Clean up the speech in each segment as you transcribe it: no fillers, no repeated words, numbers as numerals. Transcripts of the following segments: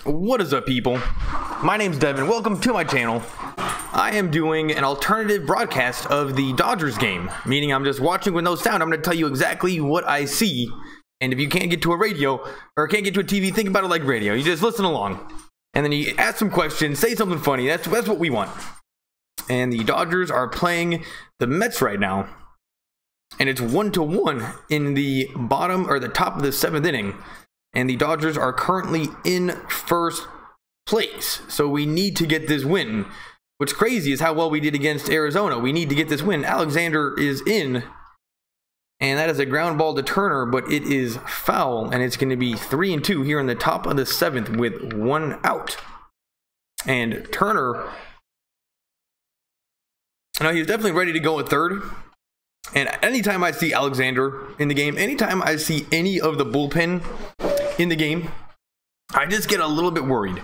What is up, people? My name's Devin. Welcome to my channel. I am doing an alternative broadcast of the Dodgers game, meaning I'm just watching with no sound. I'm going to tell you exactly what I see. And if you can't get to a radio or can't get to a TV, think about it like radio. You just listen along. And then you ask some questions, say something funny. That's what we want. And the Dodgers are playing the Mets right now. And it's 1-1 in the bottom or the top of the 7th inning. And the Dodgers are currently in first place. So we need to get this win. What's crazy is how well we did against Arizona. We need to get this win. Alexander is in. And that is a ground ball to Turner, but it is foul. And it's going to be 3-2 here in the top of the 7th with 1 out. And Turner, he's definitely ready to go at third. And anytime I see Alexander in the game, anytime I see any of the bullpen in the game, I just get a little bit worried.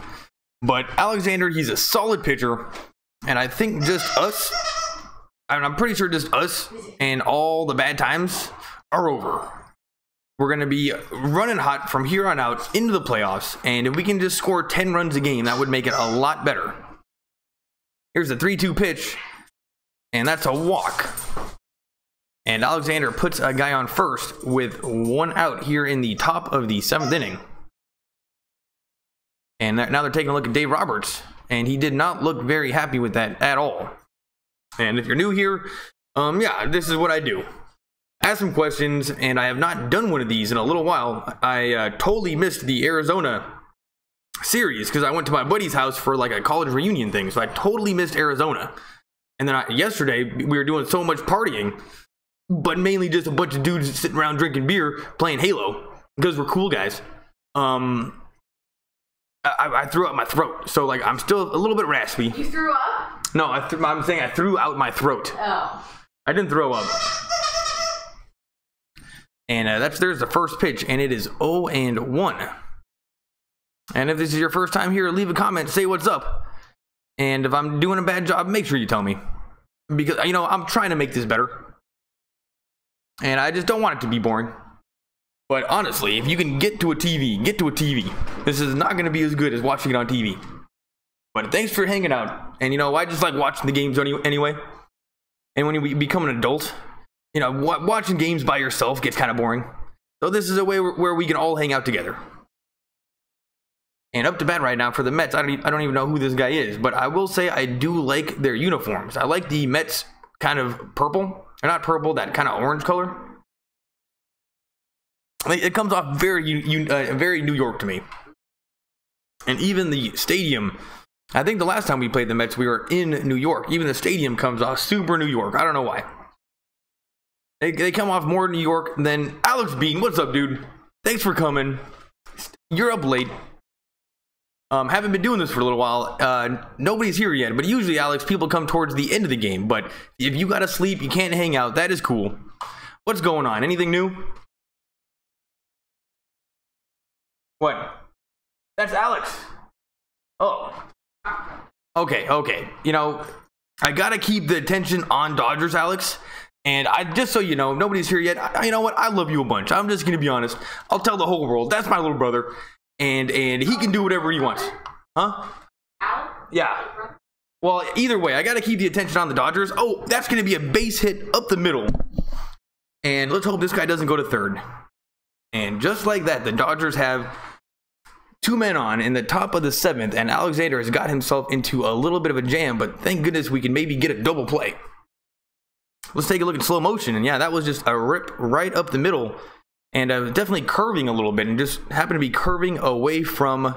But Alexander, he's a solid pitcher, and I think just us, I'm pretty sure just us and all the bad times are over. We're going to be running hot from here on out into the playoffs, and if we can just score 10 runs a game, that would make it a lot better. Here's a 3-2 pitch, and that's a walk. And Alexander puts a guy on first with 1 out here in the top of the 7th inning. And now they're taking a look at Dave Roberts. And he did not look very happy with that at all. And if you're new here, yeah, this is what I do. Ask some questions, and I have not done one of these in a little while. I totally missed the Arizona series because I went to my buddy's house for like a college reunion thing. So I totally missed Arizona. And then yesterday, we were doing so much partying. But mainly just a bunch of dudes sitting around drinking beer, playing Halo, because we're cool guys. I threw out my throat, so like I'm still a little bit raspy. You threw up? No, I'm saying I threw out my throat. Oh. I didn't throw up. And there's the first pitch, and it is 0-1. And if this is your first time here, leave a comment, say what's up. And if I'm doing a bad job, make sure you tell me. Because, I'm trying to make this better. And I just don't want it to be boring. But honestly, if you can get to a TV, get to a TV. This is not going to be as good as watching it on TV. But thanks for hanging out. And I just like watching the games anyway. And when you become an adult, watching games by yourself gets kind of boring. So this is a way where we can all hang out together. And up to bat right now for the Mets, I don't even know who this guy is. But I will say I do like their uniforms. I like the Mets kind of purple. Or not purple, that kind of orange color. It comes off very New York to me. And even the stadium, I think the last time we played the Mets, we were in New York. Even the stadium comes off super New York. I don't know why. They come off more New York than Alex Bean. What's up, dude? Thanks for coming. You're up late. Haven't been doing this for a little while. Nobody's here yet, but usually, Alex, people come towards the end of the game. But if you gotta sleep, you can't hang out. That is cool. What's going on? Anything new? What? That's Alex. Oh. Okay. I gotta keep the attention on Dodgers, Alex. And just so you know, nobody's here yet. You know what? I love you a bunch. I'm just gonna be honest. I'll tell the whole world. That's my little brother. And he can do whatever he wants. Huh? Yeah. Well, either way, I got to keep the attention on the Dodgers. Oh, that's going to be a base hit up the middle. And let's hope this guy doesn't go to third. And just like that, the Dodgers have 2 men on in the top of the 7th. And Alexander has got himself into a little bit of a jam. But thank goodness we can maybe get a double play. Let's take a look at slow motion. And yeah, that was just a rip right up the middle. And definitely curving a little bit, and just happened to be curving away from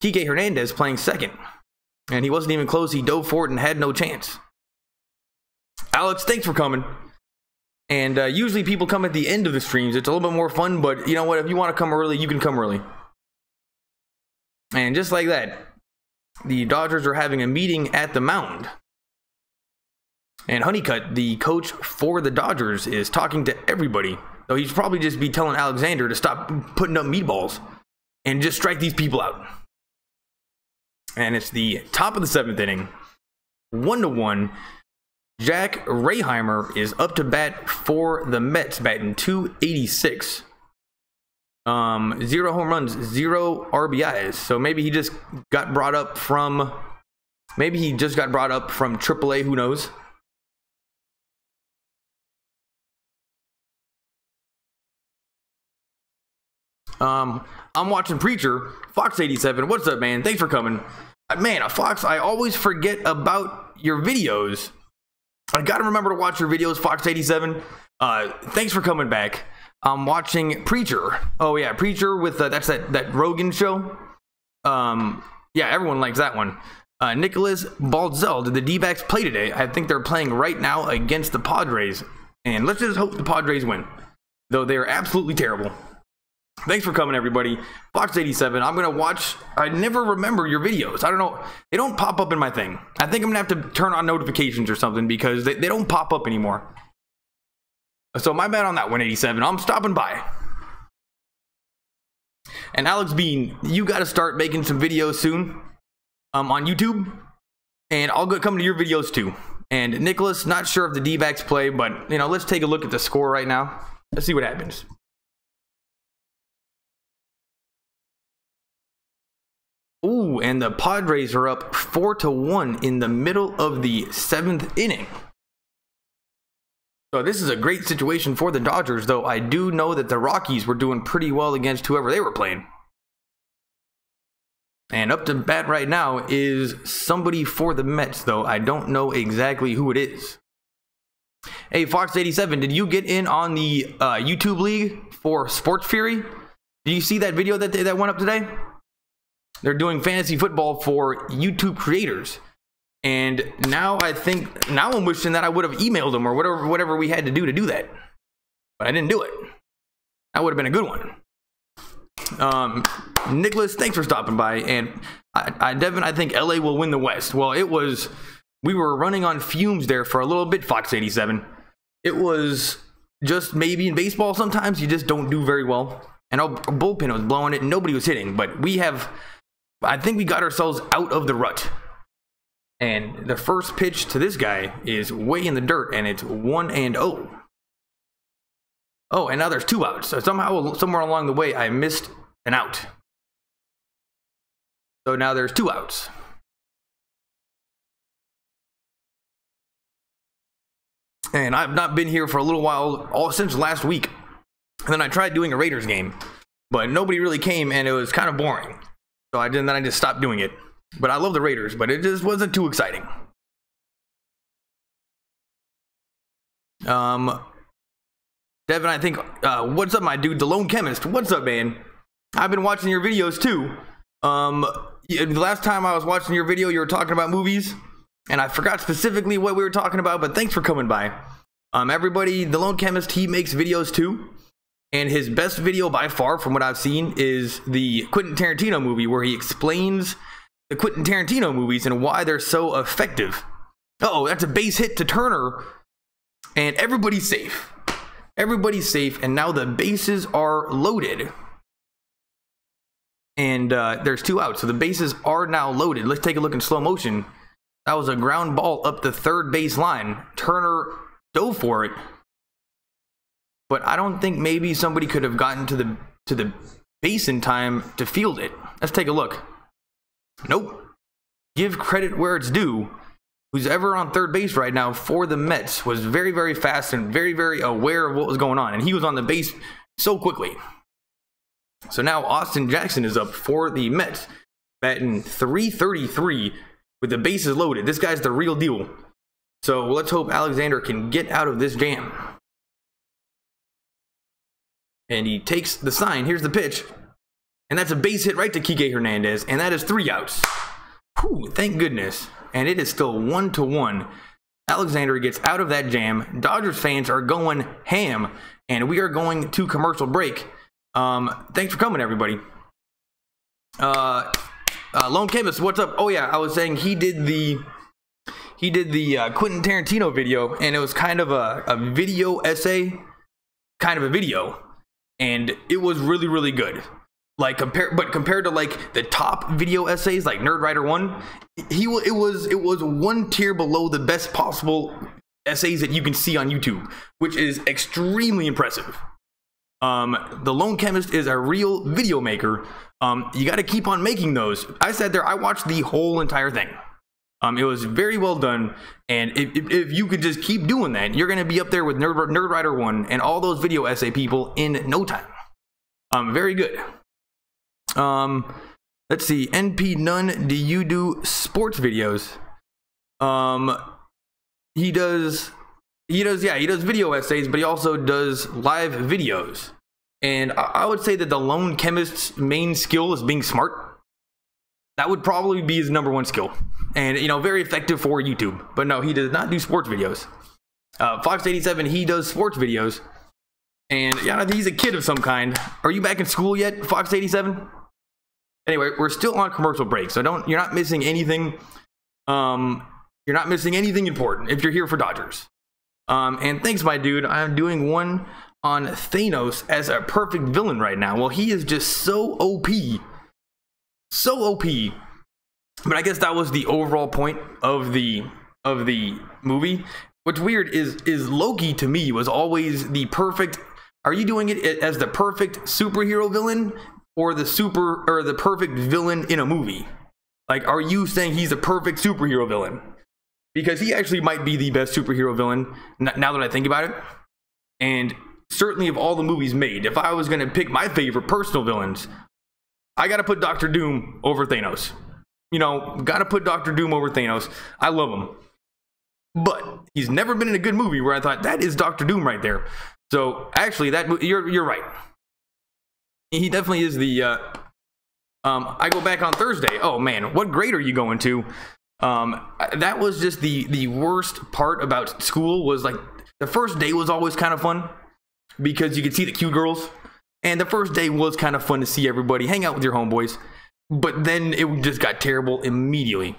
Kike Hernandez playing second. And he wasn't even close. He dove for it and had no chance. Alex, thanks for coming. And usually people come at the end of the streams. It's a little bit more fun, but you know what? If you want to come early, you can come early. And just like that, the Dodgers are having a meeting at the mound. And Honeycutt, the coach for the Dodgers, is talking to everybody. So he should probably just be telling Alexander to stop putting up meatballs and just strike these people out. And it's the top of the 7th inning. 1-1. Jack Reheimer is up to bat for the Mets, batting .286. 0 home runs, 0 RBIs. So maybe he just got brought up from AAA, who knows? I'm watching Preacher, Fox87. What's up, man? Thanks for coming. Man, Fox, I always forget about your videos. I gotta remember to watch your videos, Fox87. Thanks for coming back. I'm watching Preacher. Oh yeah, Preacher with that's that Rogan show. Yeah, everyone likes that one. Nicholas Baldzell, did the D-backs play today? I think they're playing right now against the Padres, and let's just hope the Padres win, though they are absolutely terrible. Thanks for coming, everybody. Fox87, I'm gonna watch. I never remember your videos. I don't know, they don't pop up in my thing. I think I'm gonna have to turn on notifications or something, because they don't pop up anymore. So my bad on that, 187. I'm stopping by. And Alex Bean, you got to start making some videos soon on YouTube, and I'll come to your videos too. And Nicholas, not sure if the D-backs play, but you know, let's take a look at the score right now. Let's see what happens. Ooh, and the Padres are up 4-1 in the middle of the 7th inning. So this is a great situation for the Dodgers, though I do know that the Rockies were doing pretty well against whoever they were playing. And up to bat right now is somebody for the Mets, though I don't know exactly who it is. Hey, Fox87, did you get in on the YouTube League for Sports Fury? Did you see that video that went up today? They're doing fantasy football for YouTube creators. And now I'm wishing that I would have emailed them or whatever we had to do that. But I didn't do it. That would have been a good one. Nicholas, thanks for stopping by. And Devin, I think LA will win the West. Well, we were running on fumes there for a little bit, Fox87. It was just maybe in baseball sometimes you just don't do very well. And our bullpen was blowing it and nobody was hitting. But I think we got ourselves out of the rut. And the first pitch to this guy is way in the dirt, and it's 1-0. Oh, and now there's 2 outs. So somehow, somewhere along the way, I missed an out. So now there's 2 outs. And I've not been here for a little while, since last week. And then I tried doing a Raiders game, but nobody really came, and it was kind of boring. So I just stopped doing it. But I love the Raiders, but it just wasn't too exciting. Devin, I think, what's up, my dude, the Lone Chemist? What's up, man? I've been watching your videos too. The last time I was watching your video, you were talking about movies, and I forgot specifically what we were talking about, but thanks for coming by. Everybody, the Lone Chemist, he makes videos too. And his best video by far, from what I've seen, is the Quentin Tarantino movie, where he explains the Quentin Tarantino movies and why they're so effective. Uh-oh, that's a base hit to Turner, and everybody's safe. Everybody's safe, and now the bases are loaded. And there's 2 outs, so the bases are now loaded. Let's take a look in slow motion. That was a ground ball up the third base line. Turner dove for it, but I don't think maybe somebody could have gotten to the base in time to field it. Let's take a look. Nope. Give credit where it's due. Who's ever on third base right now for the Mets was very, very fast and very, very aware of what was going on. And he was on the base so quickly. So now Austin Jackson is up for the Mets, batting .333 with the bases loaded. This guy's the real deal. So let's hope Alexander can get out of this jam. And he takes the sign. Here's the pitch. And that's a base hit right to Kike Hernandez. And that is 3 outs. Whew, thank goodness. And it is still 1-1. Alexander gets out of that jam. Dodgers fans are going ham. And we are going to commercial break. Thanks for coming, everybody. Lone Chemist, what's up? Oh yeah, I was saying he did the Quentin Tarantino video, and it was kind of a video essay, kind of a video, and it was really, really good. Like compared to like the top video essays like Nerdwriter 1, it was 1 tier below the best possible essays that you can see on YouTube, which is extremely impressive. The Lone Chemist is a real video maker. You got to keep on making those. I sat there, I watched the whole entire thing. It was very well done, and if you could just keep doing that, you're going to be up there with Nerdwriter 1 and all those video essay people in no time. Very good. Let's see. NP Nunn, do you do sports videos? He does video essays, but he also does live videos. And I would say that the Lone Chemist's main skill is being smart. That would probably be his #1 skill. And, you know, very effective for YouTube. But no, he does not do sports videos. Fox87, he does sports videos. And, yeah, he's a kid of some kind. Are you back in school yet, Fox87? Anyway, we're still on commercial break, so you're not missing anything. You're not missing anything important if you're here for Dodgers. And thanks, my dude. I'm doing one on Thanos as a perfect villain right now. Well, he is just so OP. So OP. But I guess that was the overall point of the movie. What's weird is Loki, to me, was always the perfect. Are you doing it as the perfect superhero villain or the perfect villain in a movie? Like, are you saying he's the perfect superhero villain? Because he actually might be the best superhero villain now that I think about it. And certainly of all the movies made, if I was going to pick my favorite personal villains, I got to put Doctor Doom over Thanos. You know, got to put Doctor Doom over Thanos. I love him. But he's never been in a good movie where I thought, that is Doctor Doom right there. So actually, you're right. He definitely is the... I go back on Thursday. Oh man, what grade are you going to? That was just the worst part about school. Was like the first day was always kind of fun because you could see the cute girls, and the first day was kind of fun to see everybody hang out with your homeboys. But then it just got terrible immediately.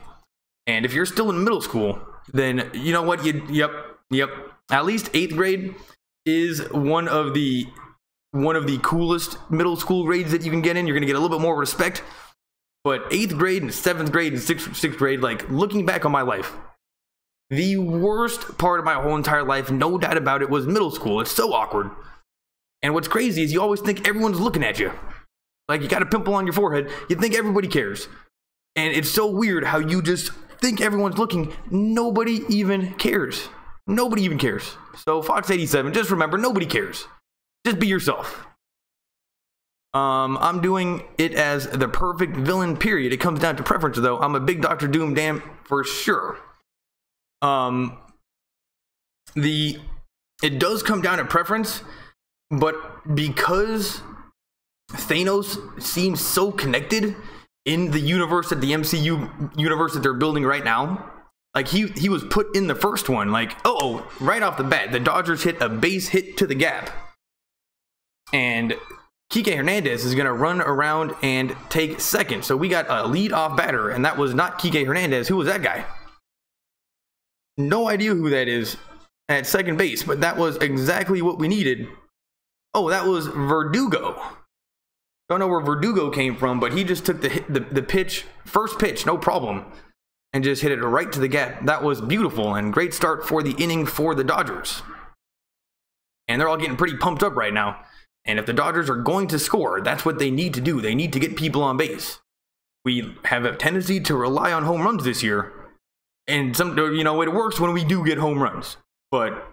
And if you're still in middle school, then you know what? Yep. At least 8th grade is one of the coolest middle school grades that you can get in. You're gonna get a little bit more respect. But 8th grade and 7th grade and 6th grade, like looking back on my life, the worst part of my whole entire life, no doubt about it, was middle school. It's so awkward. And what's crazy is you always think everyone's looking at you. Like you got a pimple on your forehead, you think everybody cares. And it's so weird how you just think everyone's looking. Nobody even cares. Nobody even cares. So Fox87, just remember, nobody cares. Just be yourself. I'm doing it as the perfect villain, period. It comes down to preference, though. I'm a big Doctor Doom damn for sure. It does come down to preference, but because Thanos seems so connected in the universe, at the MCU universe that they're building right now, like he was put in the first one, like, right off the bat, the Dodgers hit a base hit to the gap. And Kike Hernandez is going to run around and take second. So we got a lead-off batter, and that was not Kike Hernandez. Who was that guy? No idea who that is at second base, but that was exactly what we needed. Oh, that was Verdugo. Don't know where Verdugo came from, but he just took the pitch, first pitch, no problem, and just hit it right to the gap. That was beautiful, and great start for the inning for the Dodgers. And they're all getting pretty pumped up right now. And if the Dodgers are going to score, that's what they need to do. They need to get people on base. We have a tendency to rely on home runs this year. And it works when we do get home runs. But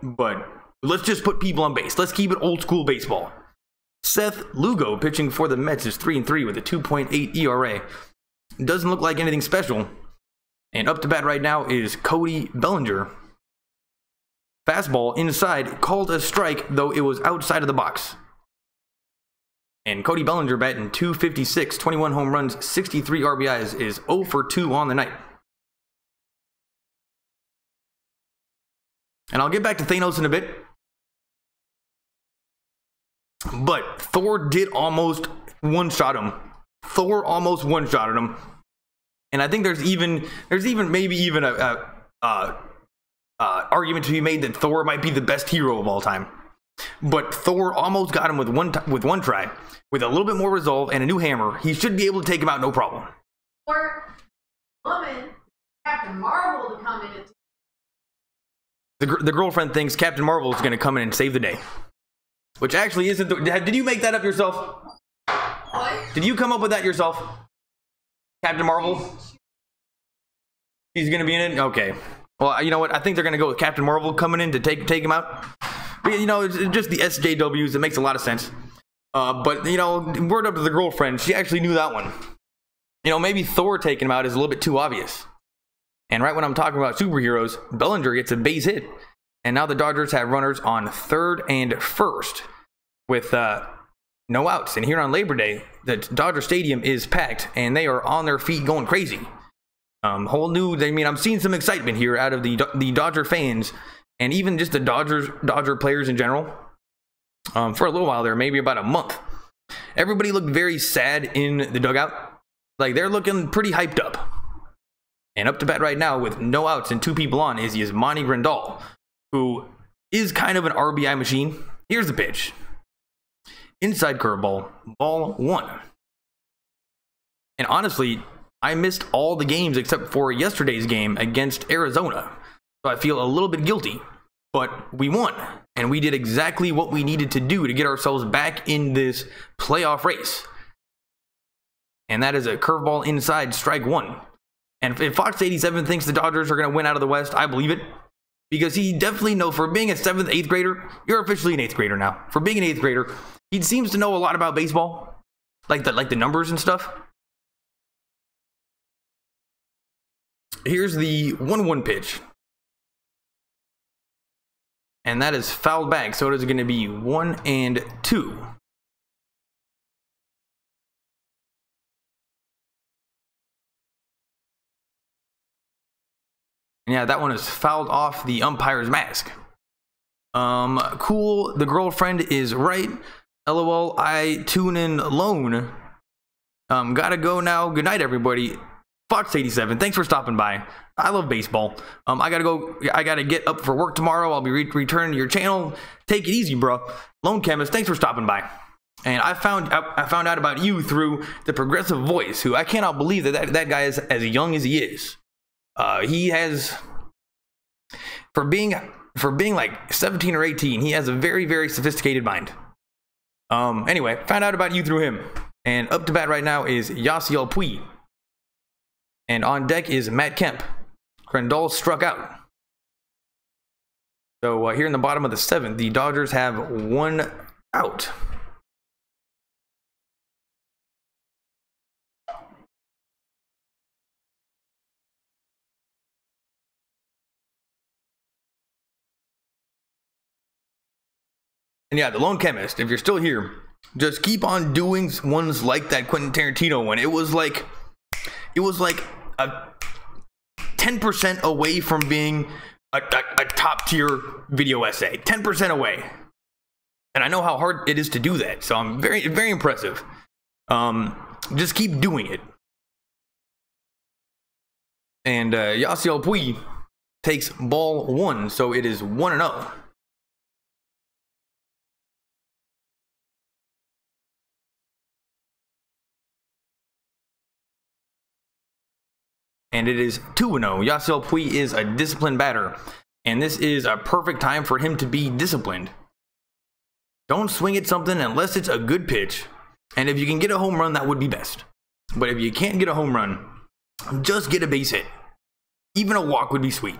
let's just put people on base. Let's keep it old school baseball. Seth Lugo pitching for the Mets is 3-3 with a 2.8 ERA. Doesn't look like anything special. And up to bat right now is Cody Bellinger. Fastball inside, called a strike, though it was outside of the box. And Cody Bellinger batting .256, 21 home runs, 63 RBIs, is 0 for 2 on the night. And I'll get back to Thanos in a bit. But Thor did almost one-shot him. Thor almost one-shotted him. And I think there's even maybe a argument to be made that Thor might be the best hero of all time. But Thor almost got him with one try. With a little bit more resolve and a new hammer, he should be able to take him out no problem. Or woman, Captain Marvel to come in. The girlfriend thinks Captain Marvel is going to come in and save the day. which actually isn't the, did you make that up yourself? What? Did you come up with that yourself? Captain Marvel? He's gonna be in it? Okay. Well, you know what? I think they're gonna go with Captain Marvel coming in to take him out. But, you know, it's just the SJWs. It makes a lot of sense. But, you know, word up to the girlfriend. She actually knew that one. You know, maybe Thor taking him out is a little bit too obvious. And right when I'm talking about superheroes, Bellinger gets a base hit. And now the Dodgers have runners on third and first with no outs. And here on Labor Day, the Dodger Stadium is packed and they are on their feet going crazy. Whole new, I mean, I'm seeing some excitement here out of the Dodger fans and even just the Dodger players in general. For a little while there, maybe about a month, everybody looked very sad in the dugout. Like, they're looking pretty hyped up. And up to bat right now with no outs and 2 people on is Yasmani Grandal, who is kind of an RBI machine. Here's the pitch. Inside curveball, ball 1. And honestly, I missed all the games except for yesterday's game against Arizona. So I feel a little bit guilty. But we won. And we did exactly what we needed to do to get ourselves back in this playoff race. And that is a curveball inside, strike 1. And if Fox 87 thinks the Dodgers are going to win out of the West, I believe it. Because he definitely knows, for being a 7th, 8th grader, you're officially an 8th grader now. For being an 8th grader, he seems to know a lot about baseball. Like the numbers and stuff. Here's the 1-1 pitch. And that is fouled back, so it is going to be 1-2. Yeah, that one is fouled off the umpire's mask. Cool. The girlfriend is right. LOL. I tune in alone. Gotta go now. Good night, everybody. Fox 87. Thanks for stopping by. I love baseball. I gotta go. I gotta get up for work tomorrow. I'll be returning to your channel. Take it easy, bro. Lone Chemist. Thanks for stopping by. And I found out about you through the Progressive Voice, who I cannot believe that guy is as young as he is. He has, for being like 17 or 18, he has a very, very sophisticated mind. Anyway, found out about you through him. And up to bat right now is Yasiel Puig. And on deck is Matt Kemp. Grandal struck out. So here in the bottom of the 7th, the Dodgers have 1 out. And yeah, the Lone Chemist, if you're still here, just keep on doing ones like that Quentin Tarantino one. It was like a 10% away from being a top tier video essay. 10% away. And I know how hard it is to do that, so I'm very, very impressive. Just keep doing it. And Yasiel Puig takes ball 1, so it is 1-0. And it is 2-0. Yasiel Puig is a disciplined batter. And this is a perfect time for him to be disciplined. Don't swing at something unless it's a good pitch. And if you can get a home run, that would be best. But if you can't get a home run, just get a base hit. Even a walk would be sweet.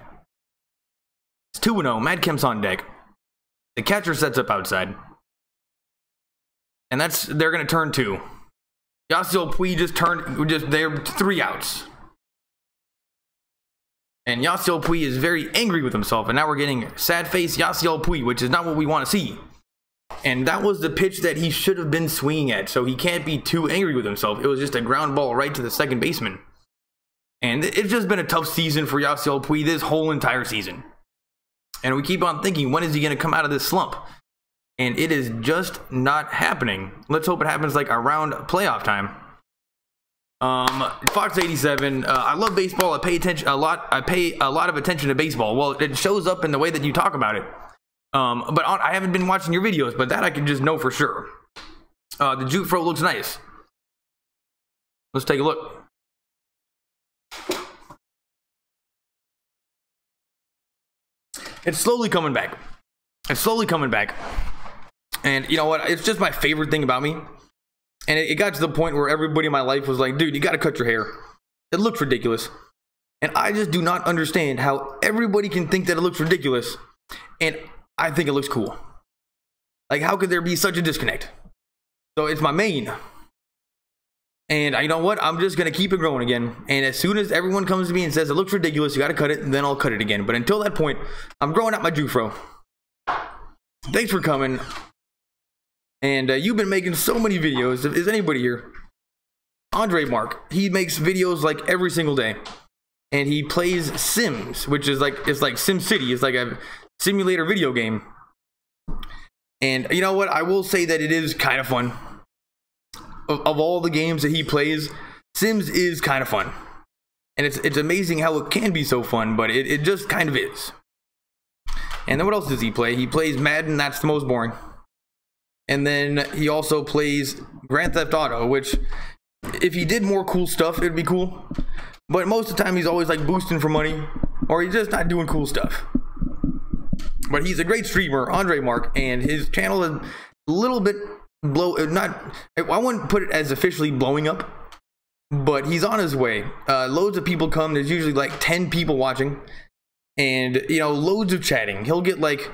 It's 2-0. Matt Kemp's on deck. The catcher sets up outside. And they're going to turn 2. Yasiel Puig they're 3 outs. And Yasiel Puig is very angry with himself. And now we're getting sad face Yasiel Puig, which is not what we want to see. And that was the pitch that he should have been swinging at. So he can't be too angry with himself. It was just a ground ball right to the second baseman. And it's just been a tough season for Yasiel Puig this whole entire season. And we keep on thinking, when is he going to come out of this slump? And it is just not happening. Let's hope it happens like around playoff time. Fox 87. I love baseball. I pay attention a lot. I pay a lot of attention to baseball. Well, it shows up in the way that you talk about it. But I haven't been watching your videos, but that I can just know for sure. The Jute Fro looks nice. Let's take a look. It's slowly coming back. It's slowly coming back. And you know what? It's just my favorite thing about me. And it got to the point where everybody in my life was like, dude, you got to cut your hair. It looks ridiculous. And I just do not understand how everybody can think that it looks ridiculous. And I think it looks cool. Like, how could there be such a disconnect? So it's my main. And you know what? I'm just going to keep it growing again. And as soon as everyone comes to me and says it looks ridiculous, you got to cut it, then I'll cut it again. But until that point, I'm growing out my Jufro. Thanks for coming. And you've been making so many videos. Is anybody here? Andre Mark. He makes videos like every single day. And he plays Sims, which is like, it's like SimCity. It's like a simulator video game. And you know what? I will say that it is kind of fun. Of all the games that he plays, Sims is kind of fun. And it's amazing how it can be so fun, but it just kind of is. And then what else does he play? He plays Madden, that's the most boring. And then he also plays Grand Theft Auto, which if he did more cool stuff, it'd be cool. But most of the time he's always like boosting for money, or he's just not doing cool stuff. But he's a great streamer, Andre Mark, and his channel is a little bit I wouldn't put it as officially blowing up, but he's on his way. Loads of people come. There's usually like 10 people watching, and you know, loads of chatting. He'll get like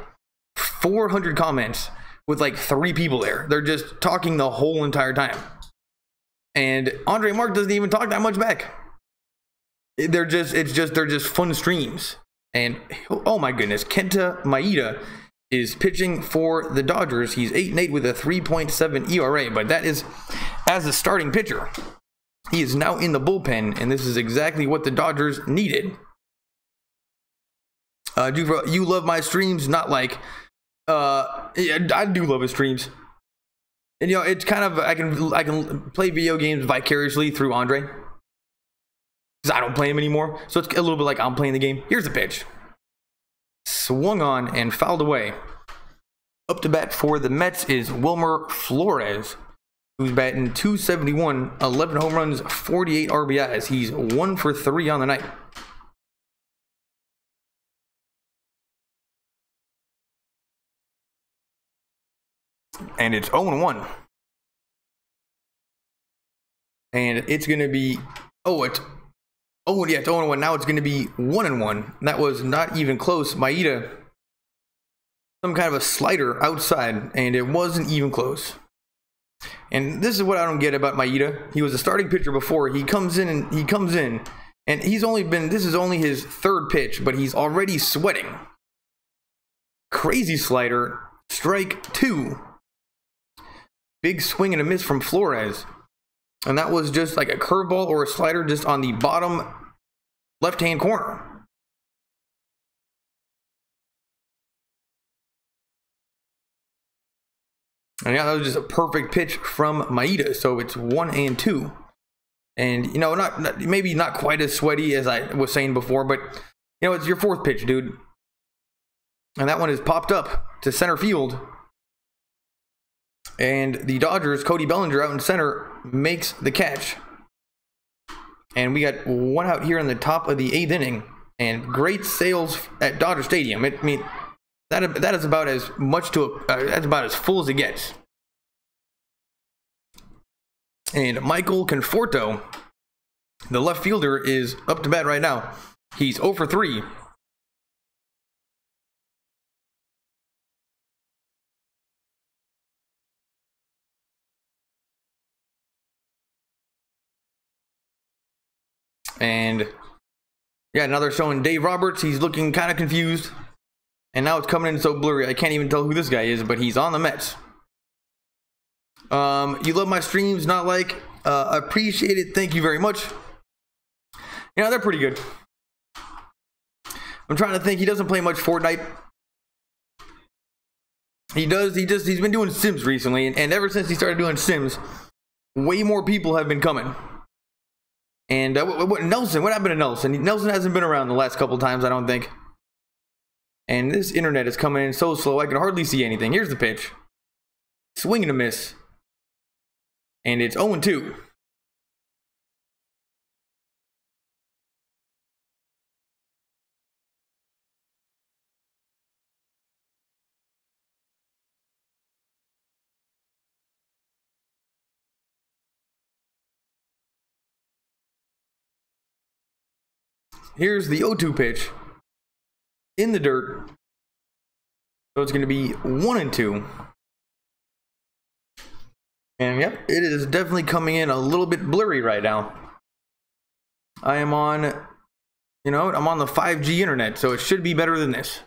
400 comments with like 3 people there. They're just talking the whole entire time. And Andre Mark doesn't even talk that much back. They're just fun streams. And oh my goodness, Kenta Maeda is pitching for the Dodgers. He's 8-8 with a 3.7 ERA, but that is as a starting pitcher. He is now in the bullpen, and this is exactly what the Dodgers needed. You love my streams, not like yeah, I do love his streams. And you know, it's kind of I can play video games vicariously through Andre, because I don't play him anymore. So it's a little bit like I'm playing the game. Here's the pitch. Swung on and fouled away. Up to bat for the Mets is Wilmer Flores, who's batting .271, 11 home runs, 48 RBIs. He's 1 for 3 on the night. And it's 0-1. And it's going to be... it's 0-1. Now it's going to be 1-1. That was not even close. Maeda, some kind of a slider outside, and it wasn't even close. And this is what I don't get about Maeda. He was a starting pitcher before. He comes in, and he's only been... This is only his 3rd pitch, but he's already sweating. Crazy slider. Strike 2. Big swing and a miss from Flores. And that was just like a curveball or a slider just on the bottom left-hand corner. And yeah, that was just a perfect pitch from Maeda. So it's 1-2. And, you know, maybe not quite as sweaty as I was saying before, but, you know, it's your 4th pitch, dude. And that one is popped up to center field. And the Dodgers, Cody Bellinger out in center, makes the catch. And we got 1 out here in the top of the 8th inning. And great sales at Dodger Stadium. I mean, that is about as much that's about as full as it gets. And Michael Conforto, the left fielder, is up to bat right now. He's 0 for 3. And yeah, another showing Dave Roberts. He's looking kind of confused. And now it's coming in so blurry, I can't even tell who this guy is, but he's on the Mets. You love my streams, not like, appreciate it, thank you very much. You know, they're pretty good. I'm trying to think, he doesn't play much Fortnite. He does, he's been doing Sims recently, and ever since he started doing Sims, way more people have been coming. And Nelson, what happened to Nelson? Nelson hasn't been around the last couple times, I don't think. And this internet is coming in so slow, I can hardly see anything. Here's the pitch. Swing and a miss. And it's 0-2. here's the 0-2 pitch in the dirt. So it's going to be 1-2. And yep, it is definitely coming in a little bit blurry right now. I am on, you know, I'm on the 5G internet, so it should be better than this.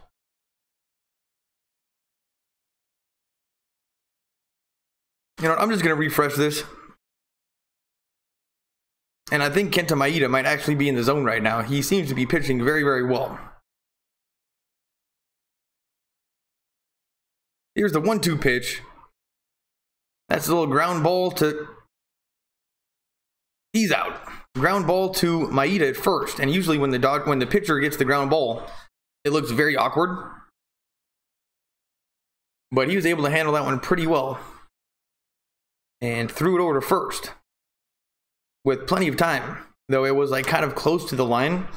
You know what, I'm just going to refresh this. And I think Kenta Maeda might actually be in the zone right now. He seems to be pitching very, very well. Here's the 1-2 pitch. That's a little ground ball to... He's out. Ground ball to Maeda at first. And usually when the pitcher gets the ground ball, it looks very awkward. But he was able to handle that one pretty well. And threw it over to first. With plenty of time. Though it was like kind of close to the line.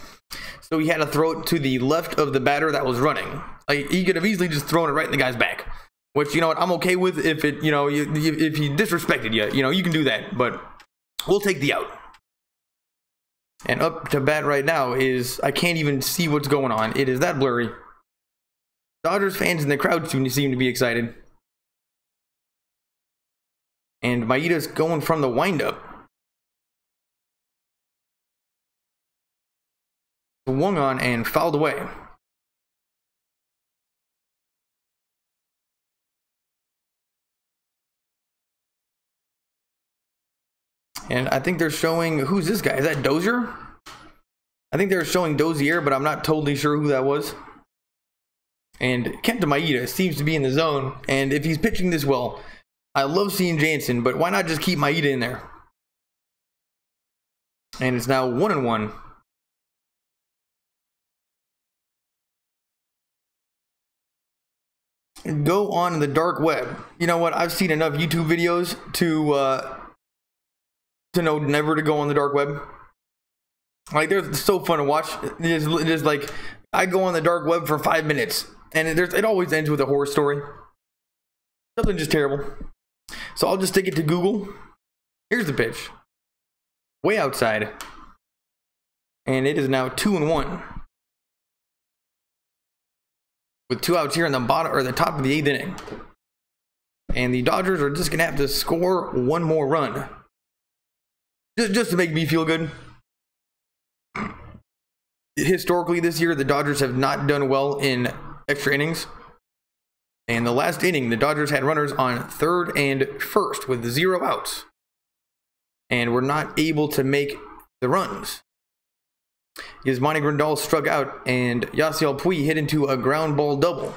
So he had to throw it to the left of the batter that was running. Like, he could have easily just thrown it right in the guy's back. Which, you know what, I'm okay with if it, you know, if he disrespected you. You know, you can do that. But we'll take the out. And up to bat right now is, I can't even see what's going on. It is that blurry. Dodgers fans in the crowd seem to be excited. And Maeda's going from the windup. Swung on and fouled away. And I think they're showing, who's this guy? Is that Dozier? I think they're showing Dozier, but I'm not totally sure who that was. And Kenta Maeda seems to be in the zone. And if he's pitching this well, I love seeing Jansen, but why not just keep Maeda in there? And it's now 1-1. Go on the dark web. You know what? I've seen enough YouTube videos to know never to go on the dark web. Like, they're so fun to watch. It's just like, I go on the dark web for 5 minutes, and it always ends with a horror story. Something just terrible. So I'll just stick it to Google. Here's the pitch. Way outside. And it is now 2-1. With 2 outs here in the bottom or the top of the 8th inning. And the Dodgers are just gonna have to score one more run. Just to make me feel good. Historically this year, the Dodgers have not done well in extra innings. And the last inning, the Dodgers had runners on third and first with 0 outs. And were not able to make the runs. Yasmani Grandal struck out and Yasiel Puig hit into a ground ball double.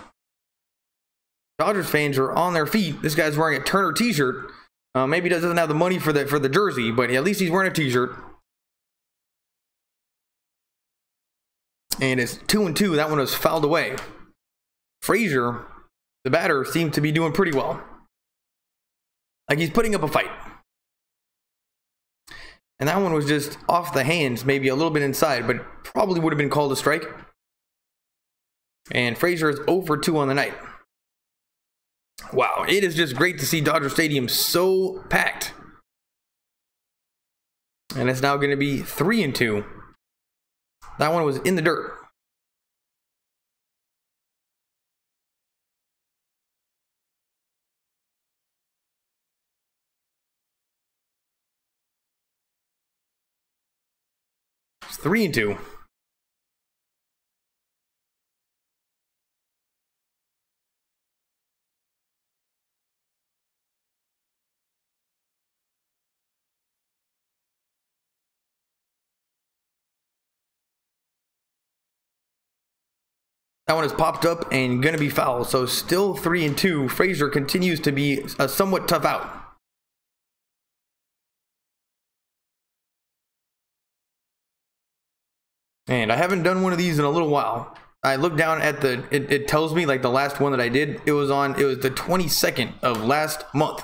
Dodgers fans are on their feet. This guy's wearing a Turner t-shirt. Maybe he doesn't have the money for the jersey, but at least he's wearing a t-shirt. And it's 2-2. That one was fouled away. Frazier, the batter, seemed to be doing pretty well. Like, he's putting up a fight. And that one was just off the hands, maybe a little bit inside, but probably would have been called a strike. And Frazier is 0 for 2 on the night. Wow, it is just great to see Dodger Stadium so packed. And it's now going to be 3-2. That one was in the dirt. It's 3-2. That one has popped up and gonna be foul. So still 3-2. Frazier continues to be a somewhat tough out. And I haven't done one of these in a little while. I looked down at it tells me like the last one that I did. It was the 22nd of last month.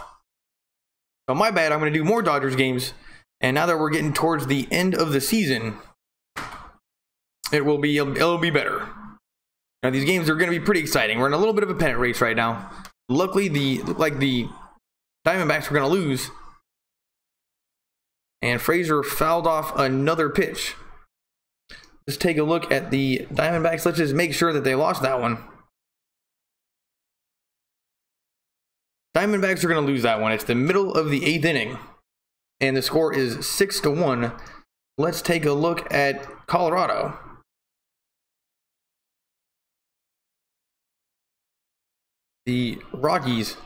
So my bad, I'm gonna do more Dodgers games. And now that we're getting towards the end of the season, it'll be better. Now these games are going to be pretty exciting. We're in a little bit of a pennant race right now. Luckily, the Diamondbacks were going to lose. And Frazier fouled off another pitch. Let's take a look at the Diamondbacks. Let's just make sure that they lost that one. Diamondbacks are going to lose that one. It's the middle of the 8th inning, and the score is 6-1. Let's take a look at Colorado. The Rockies.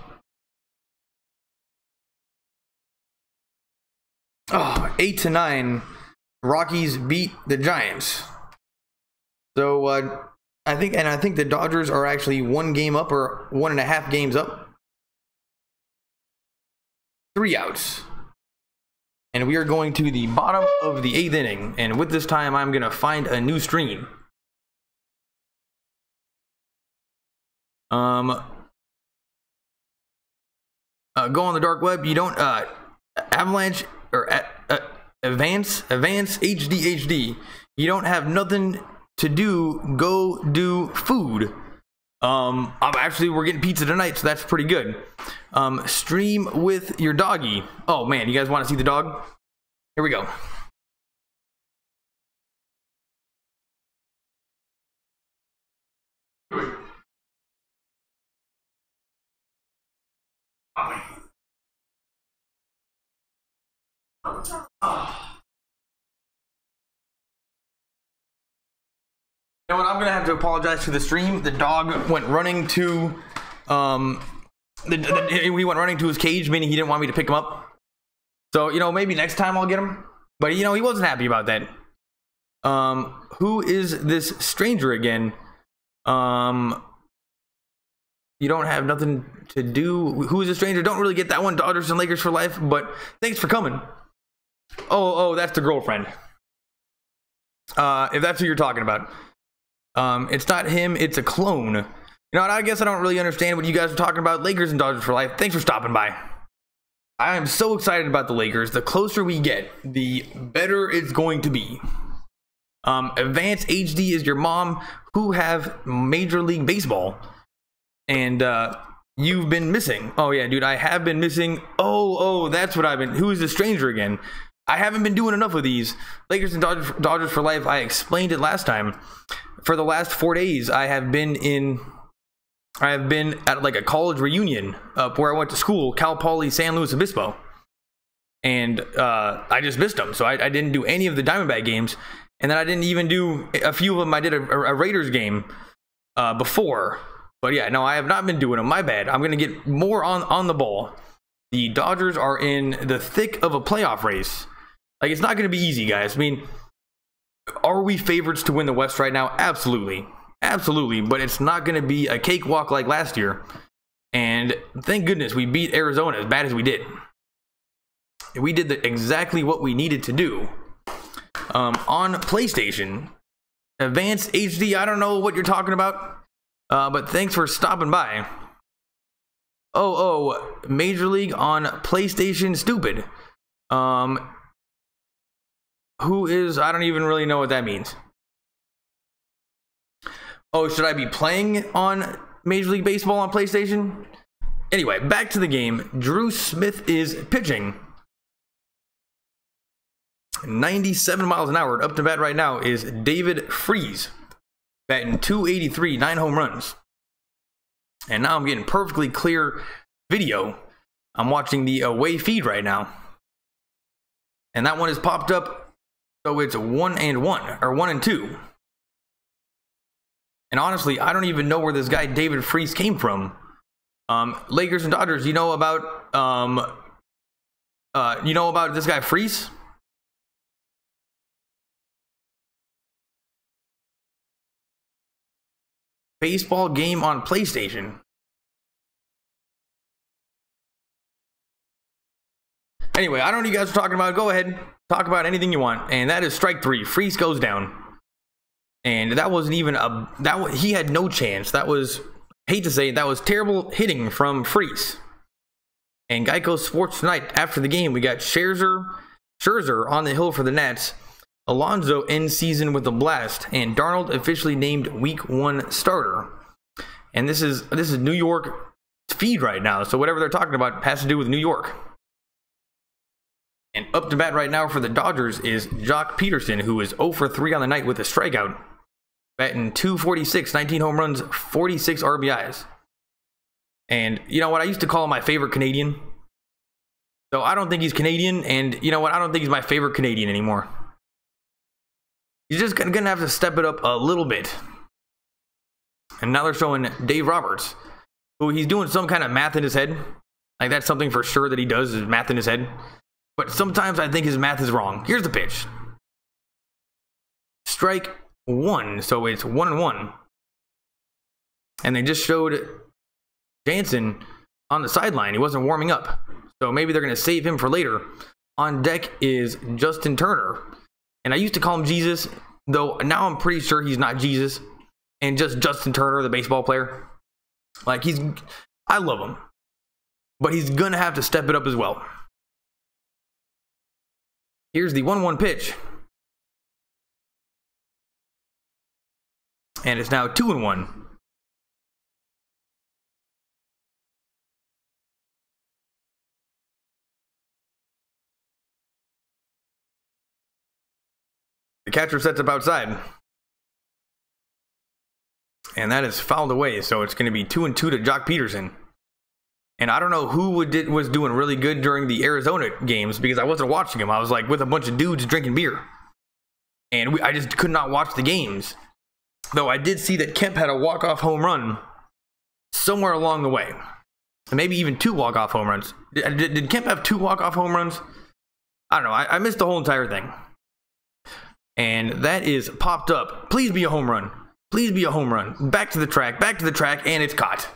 Oh, 8-9. Rockies beat the Giants. So I think the Dodgers are actually 1 game up or 1.5 games up. 3 outs. And we are going to the bottom of the 8th inning. And with this time, I'm going to find a new stream. Go on the dark web. You don't Avalanche or Advance HD. You don't have nothing to do. Go do food. We're getting pizza tonight, so that's pretty good. Stream with your doggy. Oh man, you guys want to see the dog? Here we go. You know what? I'm gonna have to apologize to the stream. The dog went running to, he went running to his cage, meaning he didn't want me to pick him up. So you know, maybe next time I'll get him. But you know, he wasn't happy about that. Who is this stranger again? You don't have nothing to do. Who is a stranger? Don't really get that one. Dodgers and Lakers for life. But thanks for coming. Oh, that's the girlfriend. If that's who you're talking about. It's not him, it's a clone. You know what, I guess I don't really understand what you guys are talking about. Lakers and Dodgers for life. Thanks for stopping by. I am so excited about the Lakers. The closer we get, the better it's going to be. Advance HD is your mom who have Major League Baseball. And you've been missing. Oh yeah, dude, I have been missing. Oh, that's what I've been. Who is the stranger again? I haven't been doing enough of these. Lakers and Dodgers for life. I explained it last time. For the last 4 days, I have been at like a college reunion where I went to school, Cal Poly San Luis Obispo. And I just missed them. So I didn't do any of the Diamondback games. And then I didn't even do a few of them. I did a Raiders game before. But yeah, no, I have not been doing them. My bad. I'm going to get more on the ball. The Dodgers are in the thick of a playoff race. Like, it's not going to be easy, guys. I mean, are we favorites to win the West right now? Absolutely. Absolutely. But it's not going to be a cakewalk like last year. And thank goodness we beat Arizona as bad as we did. We did exactly what we needed to do. On PlayStation, Advanced HD, I don't know what you're talking about. But thanks for stopping by. Oh, Major League on PlayStation stupid. Who is, I don't even really know what that means. Oh, should I be playing on Major League Baseball on PlayStation? Anyway, back to the game. Drew Smith is pitching. 97 miles an hour. Up to bat right now is David Freese. Batting 283, 9 home runs. And now I'm getting perfectly clear video. I'm watching the away feed right now. And that one has popped up. So it's 1-1 or 1-2. And honestly, I don't even know where this guy David Freese came from. Lakers and Dodgers, you know about this guy Freese? Baseball game on PlayStation. Anyway, I don't know what you guys are talking about. Go ahead, talk about anything you want. And that is strike 3. Freese goes down. And that wasn't even he had no chance. That was, hate to say it, that was terrible hitting from Freese. And Geico Sports Tonight, after the game, we got Scherzer on the hill for the Nats. Alonso ends season with a blast, and Darnold officially named Week 1 starter. And this is New York feed right now, so whatever they're talking about has to do with New York. And up to bat right now for the Dodgers is Jock Peterson, who is 0 for 3 on the night with a strikeout. Batting .246, 19 home runs, 46 RBIs. And you know what? I used to call him my favorite Canadian. So I don't think he's Canadian. And you know what? I don't think he's my favorite Canadian anymore. He's just going to have to step it up a little bit. And now they're showing Dave Roberts, who he's doing some kind of math in his head. Like, that's something for sure that he does, is math in his head. But sometimes I think his math is wrong. Here's the pitch. Strike 1, so it's 1-1. And they just showed Jansen on the sideline. He wasn't warming up. So maybe they're going to save him for later. On deck is Justin Turner. And I used to call him Jesus, though now I'm pretty sure he's not Jesus. And just Justin Turner, the baseball player. Like, I love him. But he's going to have to step it up as well. Here's the 1-1 pitch. And it's now 2-1. The catcher sets up outside. And that is fouled away, so it's going to be 2-2 to Jock Peterson. And I don't know who was doing really good during the Arizona games, because I wasn't watching them. I was like with a bunch of dudes drinking beer. And I just could not watch the games. Though I did see that Kemp had a walk-off home run somewhere along the way. Maybe even 2 walk-off home runs. Did Kemp have 2 walk-off home runs? I don't know. I missed the whole entire thing. And that is popped up. Please be a home run. Please be a home run. Back to the track, and it's caught.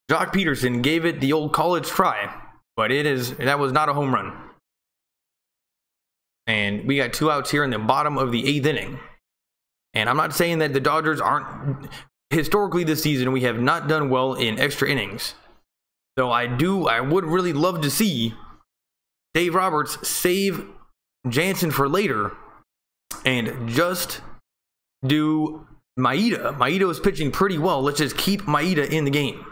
Jock Peterson gave it the old college try, but that was not a home run. And we got 2 outs here in the bottom of the 8th inning. And I'm not saying that the Dodgers aren't, historically this season, we have not done well in extra innings. So I would really love to see Dave Roberts save Jansen for later and just do Maeda. Maeda is pitching pretty well. Let's just keep Maeda in the game.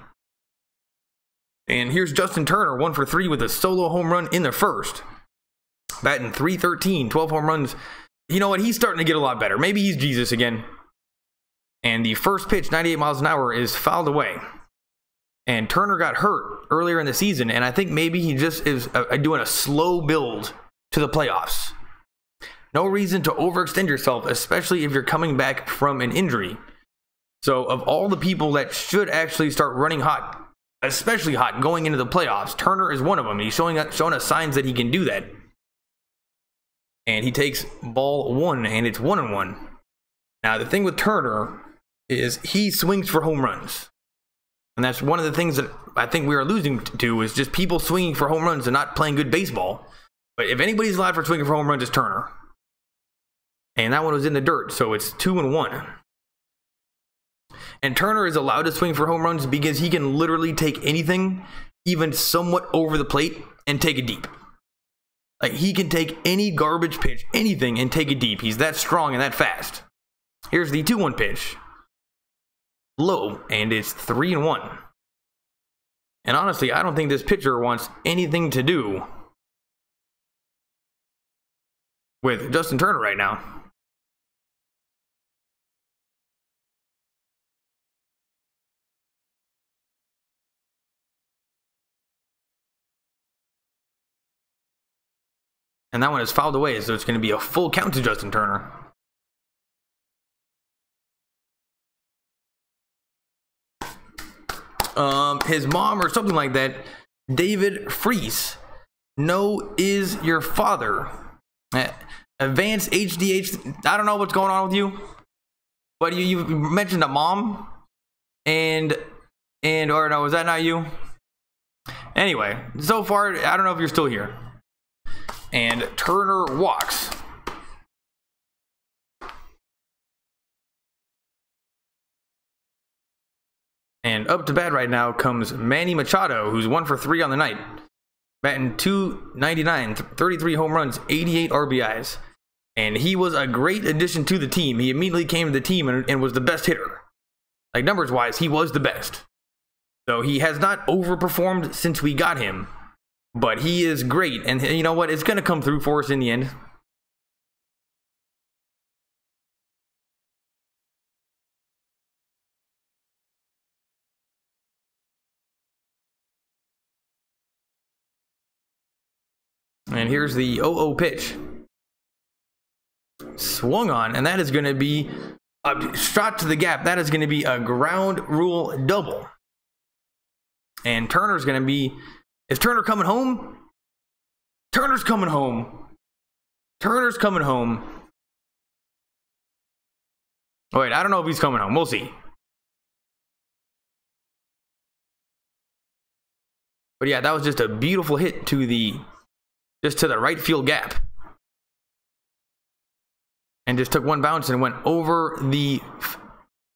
And here's Justin Turner, 1 for 3 with a solo home run in the first. Batting .313, 12 home runs. You know what? He's starting to get a lot better. Maybe he's Jesus again. And the first pitch, 98 miles an hour, is fouled away. And Turner got hurt earlier in the season, and I think maybe he just is doing a slow build to the playoffs. No reason to overextend yourself, especially if you're coming back from an injury. So of all the people that should actually start running hot, especially hot going into the playoffs, Turner is one of them. He's showing us signs that he can do that. And he takes ball 1, and it's 1-1. Now, the thing with Turner is he swings for home runs. And that's one of the things that I think we are losing to, is just people swinging for home runs and not playing good baseball. But if anybody's allowed for swinging for home runs, it's Turner. And that one was in the dirt, so it's 2-1. And Turner is allowed to swing for home runs because he can literally take anything, even somewhat over the plate, and take it deep. Like, he can take any garbage pitch, anything, and take it deep. He's that strong and that fast. Here's the 2-1 pitch. Low, and it's 3-1. And honestly, I don't think this pitcher wants anything to do with Justin Turner right now. And that one is fouled away, so it's going to be a full count to Justin Turner. His mom or something like that, David Freese. No is your father. Advanced HDH. I don't know what's going on with you, but you mentioned a mom, or no, was that not you? Anyway, so far I don't know if you're still here. And Turner walks. And up to bat right now comes Manny Machado, who's 1 for 3 on the night. Batting .299, 33 home runs, 88 RBIs. And he was a great addition to the team. He immediately came to the team and was the best hitter. Like, numbers-wise, he was the best. So he has not overperformed since we got him. but he is great. And you know what? It's going to come through for us in the end. And here's the 0-0 pitch. Swung on, and that is going to be a shot to the gap. That is going to be a ground rule double. And Turner's going to be... Is Turner coming home? Turner's coming home. Turner's coming home. Oh, wait, I don't know if he's coming home. We'll see. But yeah, that was just a beautiful hit to the... Just to the right field gap. And just took one bounce and went over the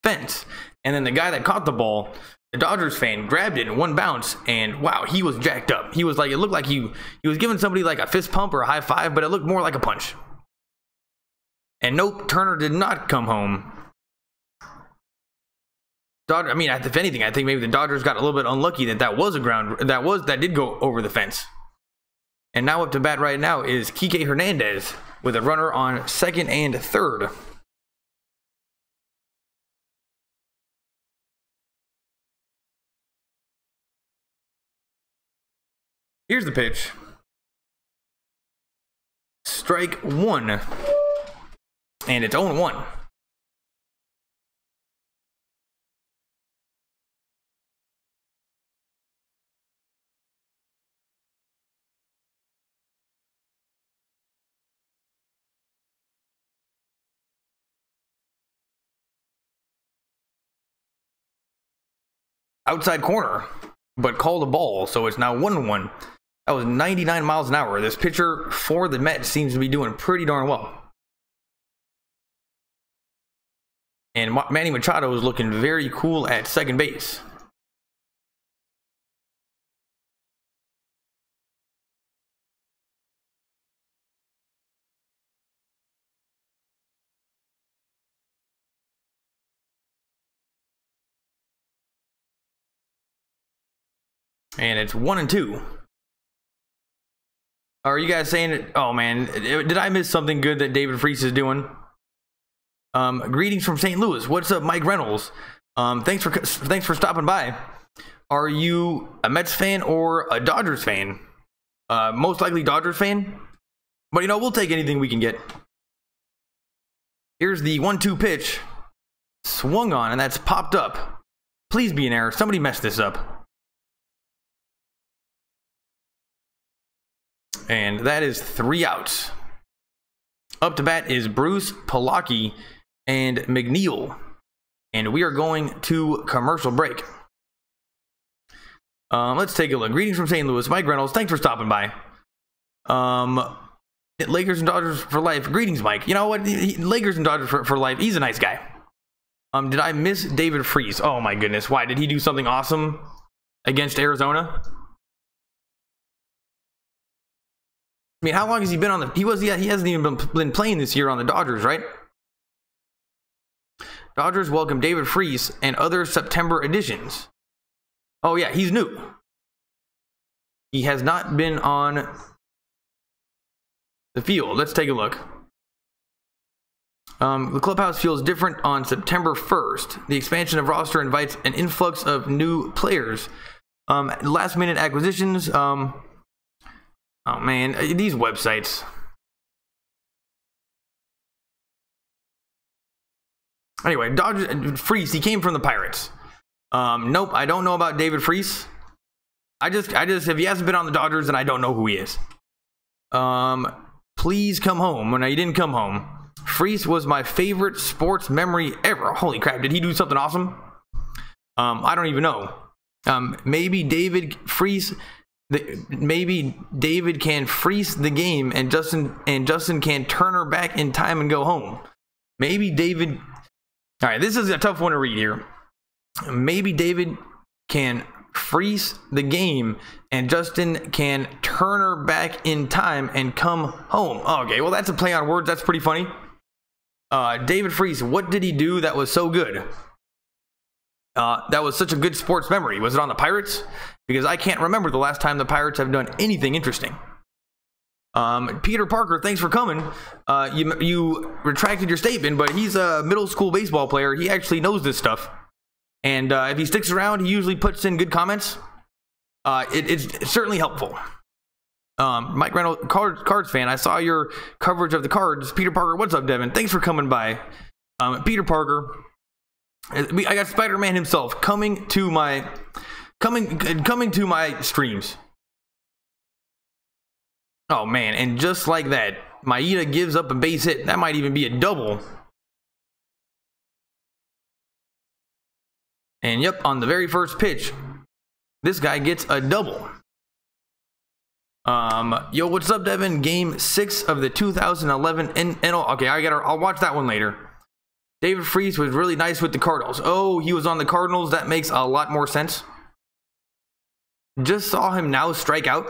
fence. And then the guy that caught the ball, the Dodgers fan, grabbed it in one bounce. And wow, he was jacked up. He was like, it looked like he was giving somebody like a fist pump or a high five, but it looked more like a punch. And nope, Turner did not come home. I mean, if anything, I think maybe the Dodgers got a little bit unlucky that was a ground that did go over the fence. And now up to bat right now is Kike Hernandez with a runner on second and third. Here's the pitch. Strike one. And it's 0-1. Outside corner, but called a ball, so it's now 1-1. That was 99 miles an hour. This pitcher for the Mets seems to be doing pretty darn well. And Manny Machado is looking very cool at second base. And it's 1-2. Are you guys saying, oh man, did I miss something good that David Freese is doing? Greetings from St. Louis. What's up, Mike Reynolds? Thanks for stopping by. Are you a Mets fan or a Dodgers fan? Most likely Dodgers fan. But you know, we'll take anything we can get. Here's the 1-2 pitch. Swung on, and that's popped up. Please be an error. Somebody messed this up. And that is 3 outs. Up to bat is Bruce, Palaki, and McNeil. And we are going to commercial break. Let's take a look. Greetings from St. Louis. Mike Reynolds, thanks for stopping by. Lakers and Dodgers for life. Greetings, Mike. You know what? Lakers and Dodgers for life. He's a nice guy. Did I miss David Freese? Oh my goodness. Why? Did he do something awesome against Arizona? I mean, how long has he been on the... He hasn't even been playing this year on the Dodgers, right? Dodgers welcome David Freese and other September additions. Oh yeah, he's new. He has not been on the field. Let's take a look. The clubhouse feels different on September 1st. The expansion of roster invites an influx of new players. Last minute acquisitions. Oh man, these websites. Anyway, Dodgers Freese, he came from the Pirates. Nope, I don't know about David Freese. I just if he hasn't been on the Dodgers, then I don't know who he is. Please come home. Well, no, he didn't come home. Freese was my favorite sports memory ever. Holy crap, did he do something awesome? I don't even know. Maybe David Freese. Maybe David can freeze the game and Justin can turn her back in time and go home. Maybe David... All right, this is a tough one to read here. Maybe David can freeze the game and Justin can turn her back in time and come home. Okay, well, that's a play on words. That's pretty funny. David Freese, what did he do that was so good? That was such a good sports memory. Was it on the Pirates? Because I can't remember the last time the Pirates have done anything interesting. Peter Parker, thanks for coming. You retracted your statement, but he's a middle school baseball player. He actually knows this stuff. And if he sticks around, he usually puts in good comments. It's certainly helpful. Mike Reynolds, Cards fan, I saw your coverage of the Cards. Peter Parker, what's up, Devin? Thanks for coming by. Peter Parker, I got Spider-Man himself coming to my streams. Oh man, and just like that, Maeda gives up a base hit. That might even be a double. And yep, on the very first pitch, this guy gets a double. Yo, what's up, Devin? Game 6 of the 2011 NL. Okay, I'll watch that one later. David Freese was really nice with the Cardinals. Oh, he was on the Cardinals. That makes a lot more sense. Just saw him now strike out,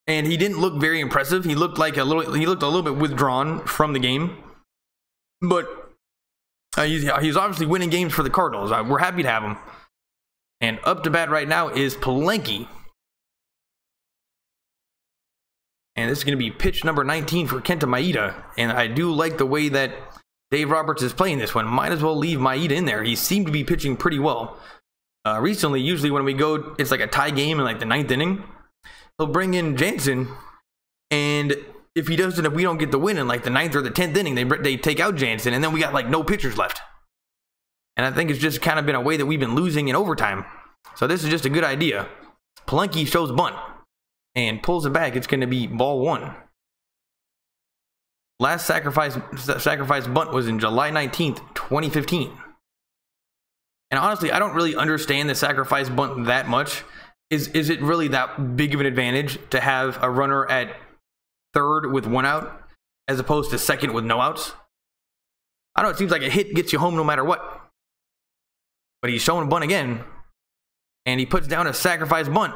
and he didn't look very impressive. He looked a little bit withdrawn from the game, but he's obviously winning games for the Cardinals. We're happy to have him. And up to bat right now is Palenque. And this is going to be pitch number 19 for Kenta Maeda. And I do like the way that Dave Roberts is playing this one. Might as well leave Maeda in there. He seemed to be pitching pretty well. Recently, usually when we go, it's like a tie game in like the 9th inning. He'll bring in Jansen. And if we don't get the win in like the 9th or the 10th inning, they take out Jansen. And then we got like no pitchers left. And I think it's just kind of been a way that we've been losing in overtime. So this is just a good idea. Palenque shows bunt and pulls it back. It's going to be ball 1. Last sacrifice bunt was in July 19th, 2015. And honestly, I don't really understand the sacrifice bunt that much. Is it really that big of an advantage to have a runner at third with 1 out as opposed to second with no outs? I don't know, it seems like a hit gets you home no matter what. But he's showing a bunt again, and he puts down a sacrifice bunt.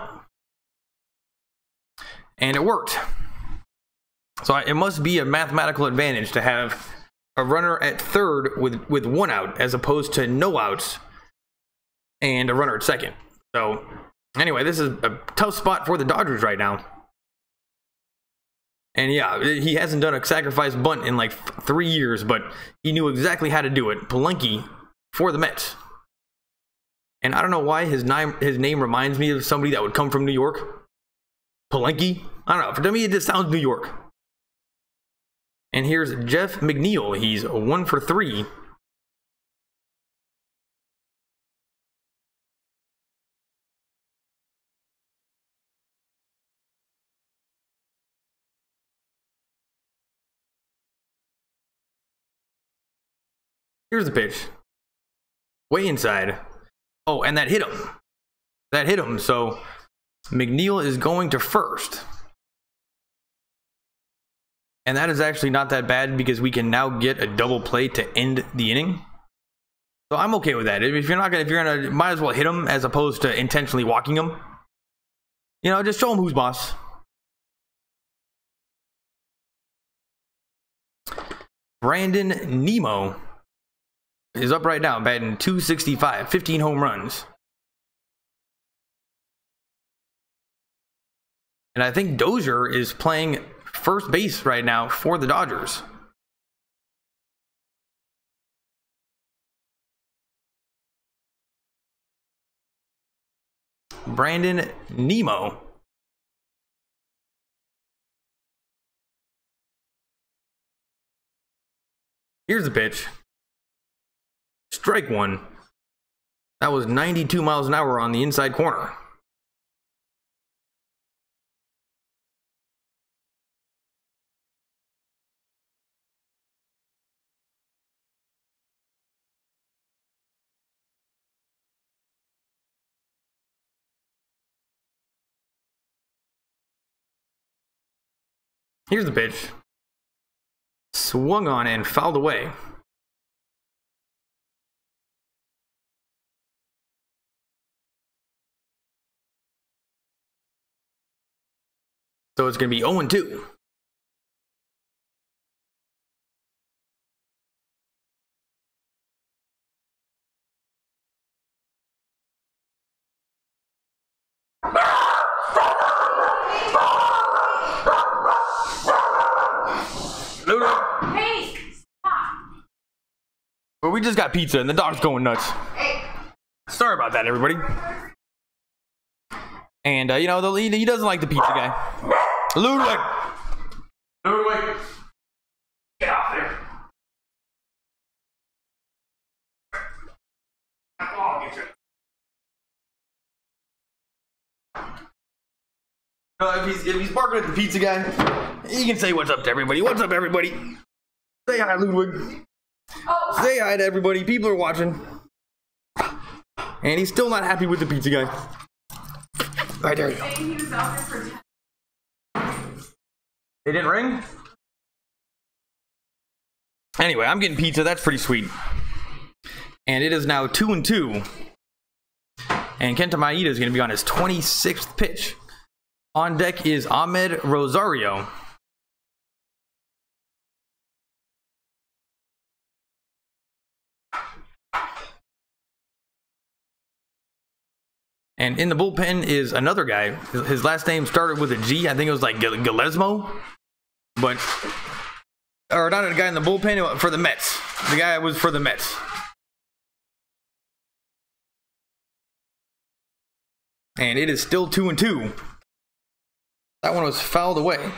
And it worked. So it must be a mathematical advantage to have a runner at third with 1 out as opposed to no outs and a runner at second. So anyway, this is a tough spot for the Dodgers right now. And yeah, he hasn't done a sacrifice bunt in like 3 years, but he knew exactly how to do it. Palenque for the Mets. And I don't know why his name reminds me of somebody that would come from New York. Palenque? I don't know. For me, it just sounds New York. And here's Jeff McNeil. He's 1 for 3. Here's the pitch. Way inside. Oh, and that hit him. That hit him. So McNeil is going to first. And that is actually not that bad because we can now get a double play to end the inning. So I'm okay with that. If you're gonna, might as well hit him as opposed to intentionally walking him. You know, just show him who's boss. Brandon Nimmo is up right now, batting .265, 15 home runs. And I think Dozier is playing first base right now for the Dodgers. Brandon Nimmo. Here's the pitch. Strike 1. That was 92 miles an hour on the inside corner. Here's the pitch. Swung on and fouled away. So it's going to be 0-2. Ludwig. Hey, stop. But we just got pizza and the dog's going nuts. Hey. Sorry about that, everybody. And, you know, he doesn't like the pizza guy. Ludwig! Ludwig! Get off there. Oh, get you. If he's barking at the pizza guy, he can say what's up to everybody. What's up, everybody? Say hi, Ludwig. Oh. Say hi to everybody. People are watching. And he's still not happy with the pizza guy. Right there you go. He was out there for 10. It didn't ring? Anyway, I'm getting pizza. That's pretty sweet. And it is now 2-2. And Kenta Maeda is going to be on his 26th pitch. On deck is Ahmed Rosario. And in the bullpen is another guy. His last name started with a G. I think it was like Gillesmo. But, or not a guy in the bullpen, for the Mets. The guy was for the Mets. And it is still 2-2. That one was fouled away.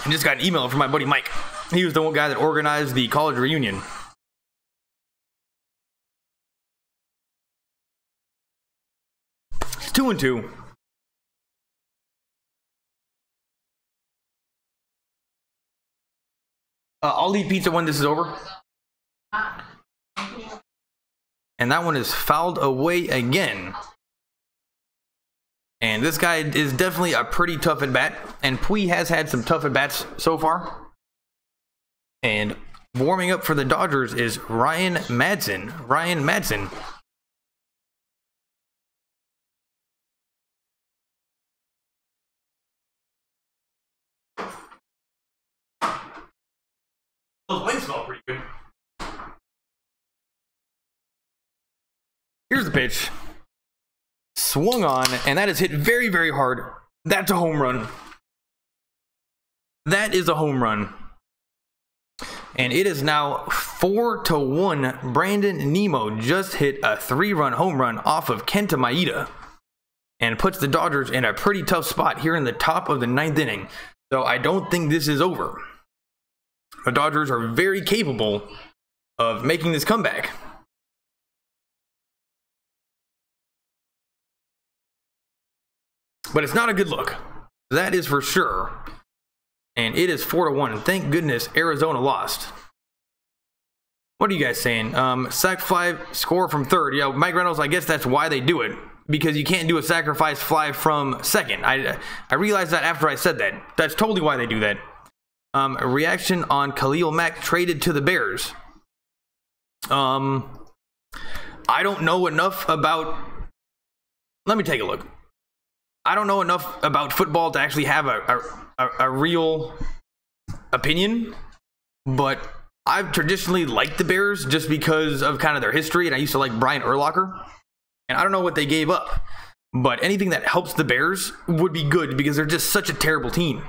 I just got an email from my buddy Mike. He was the one guy that organized the college reunion. It's 2-2. I'll eat pizza when this is over. And that one is fouled away again. And this guy is definitely a pretty tough at bat. And Pui has had some tough at bats so far. And warming up for the Dodgers is Ryan Madson. Ryan Madson. Those wings smell pretty good. Here's the pitch. Swung on, and that is hit very, very hard. That's a home run. That is a home run. And it is now 4-1. Brandon Nimmo just hit a 3-run home run off of Kenta Maeda. And puts the Dodgers in a pretty tough spot here in the top of the 9th inning. So I don't think this is over. The Dodgers are very capable of making this comeback. But it's not a good look. That is for sure. And it is 4-1. And thank goodness Arizona lost. What are you guys saying? Sac fly score from third. Yeah, Mike Reynolds, I guess that's why they do it. Because you can't do a sacrifice fly from second. I realized that after I said that. That's totally why they do that. A reaction on Khalil Mack traded to the Bears. I don't know enough about... Let me take a look. I don't know enough about football to actually have a real opinion, but I've traditionally liked the Bears just because of kind of their history, and I used to like Brian Urlacher, and I don't know what they gave up, but anything that helps the Bears would be good because they're just such a terrible team,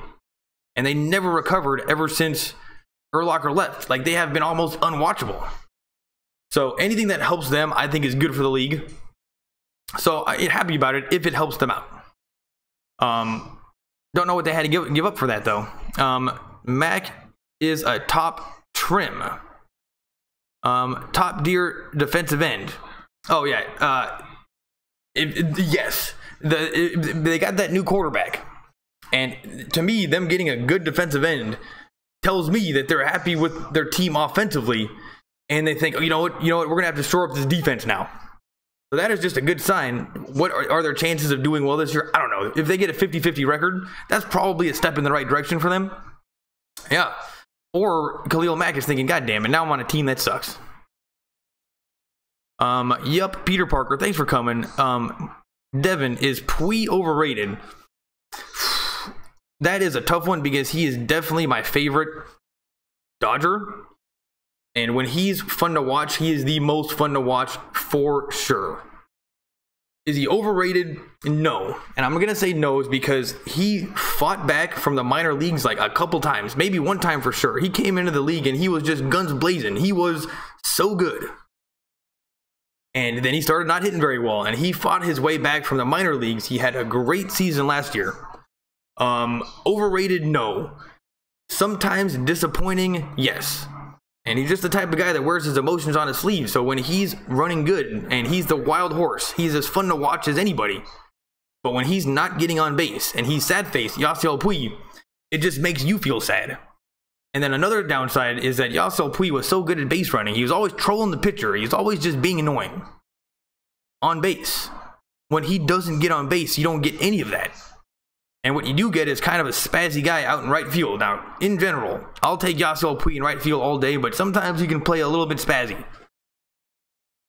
and they never recovered ever since Urlacher left. Like, they have been almost unwatchable. So anything that helps them, I think, is good for the league. So I'm happy about it if it helps them out. Don't know what they had to give up for that though. Mac is a top trim. Top tier defensive end. Oh yeah. Yes. They got that new quarterback. And to me, them getting a good defensive end tells me that they're happy with their team offensively. And they think, oh, you know what, we're going to have to shore up this defense now. So that is just a good sign. What are their chances of doing well this year? I don't know. If they get a 50-50 record, that's probably a step in the right direction for them. Yeah. Or Khalil Mack is thinking, God damn it, now I'm on a team that sucks. Yup, Peter Parker, thanks for coming. Devin, is Puig overrated? That is a tough one because he is definitely my favorite Dodger. And when he's fun to watch, he is the most fun to watch for sure. Is he overrated? No. And I'm going to say no is because he fought back from the minor leagues like a couple times. Maybe one time for sure. He came into the league and he was just guns blazing. He was so good. And then he started not hitting very well. And he fought his way back from the minor leagues. He had a great season last year. Overrated? No. Sometimes disappointing? Yes. And he's just the type of guy that wears his emotions on his sleeve. So when he's running good and he's the wild horse, he's as fun to watch as anybody. But when he's not getting on base and he's sad-faced, Yasiel Puig, it just makes you feel sad. And then another downside is that Yasiel Puig was so good at base running. He was always trolling the pitcher. He was always just being annoying on base. When he doesn't get on base, you don't get any of that. And what you do get is kind of a spazzy guy out in right field. Now, in general, I'll take Yasiel Puig in right field all day, but sometimes he can play a little bit spazzy.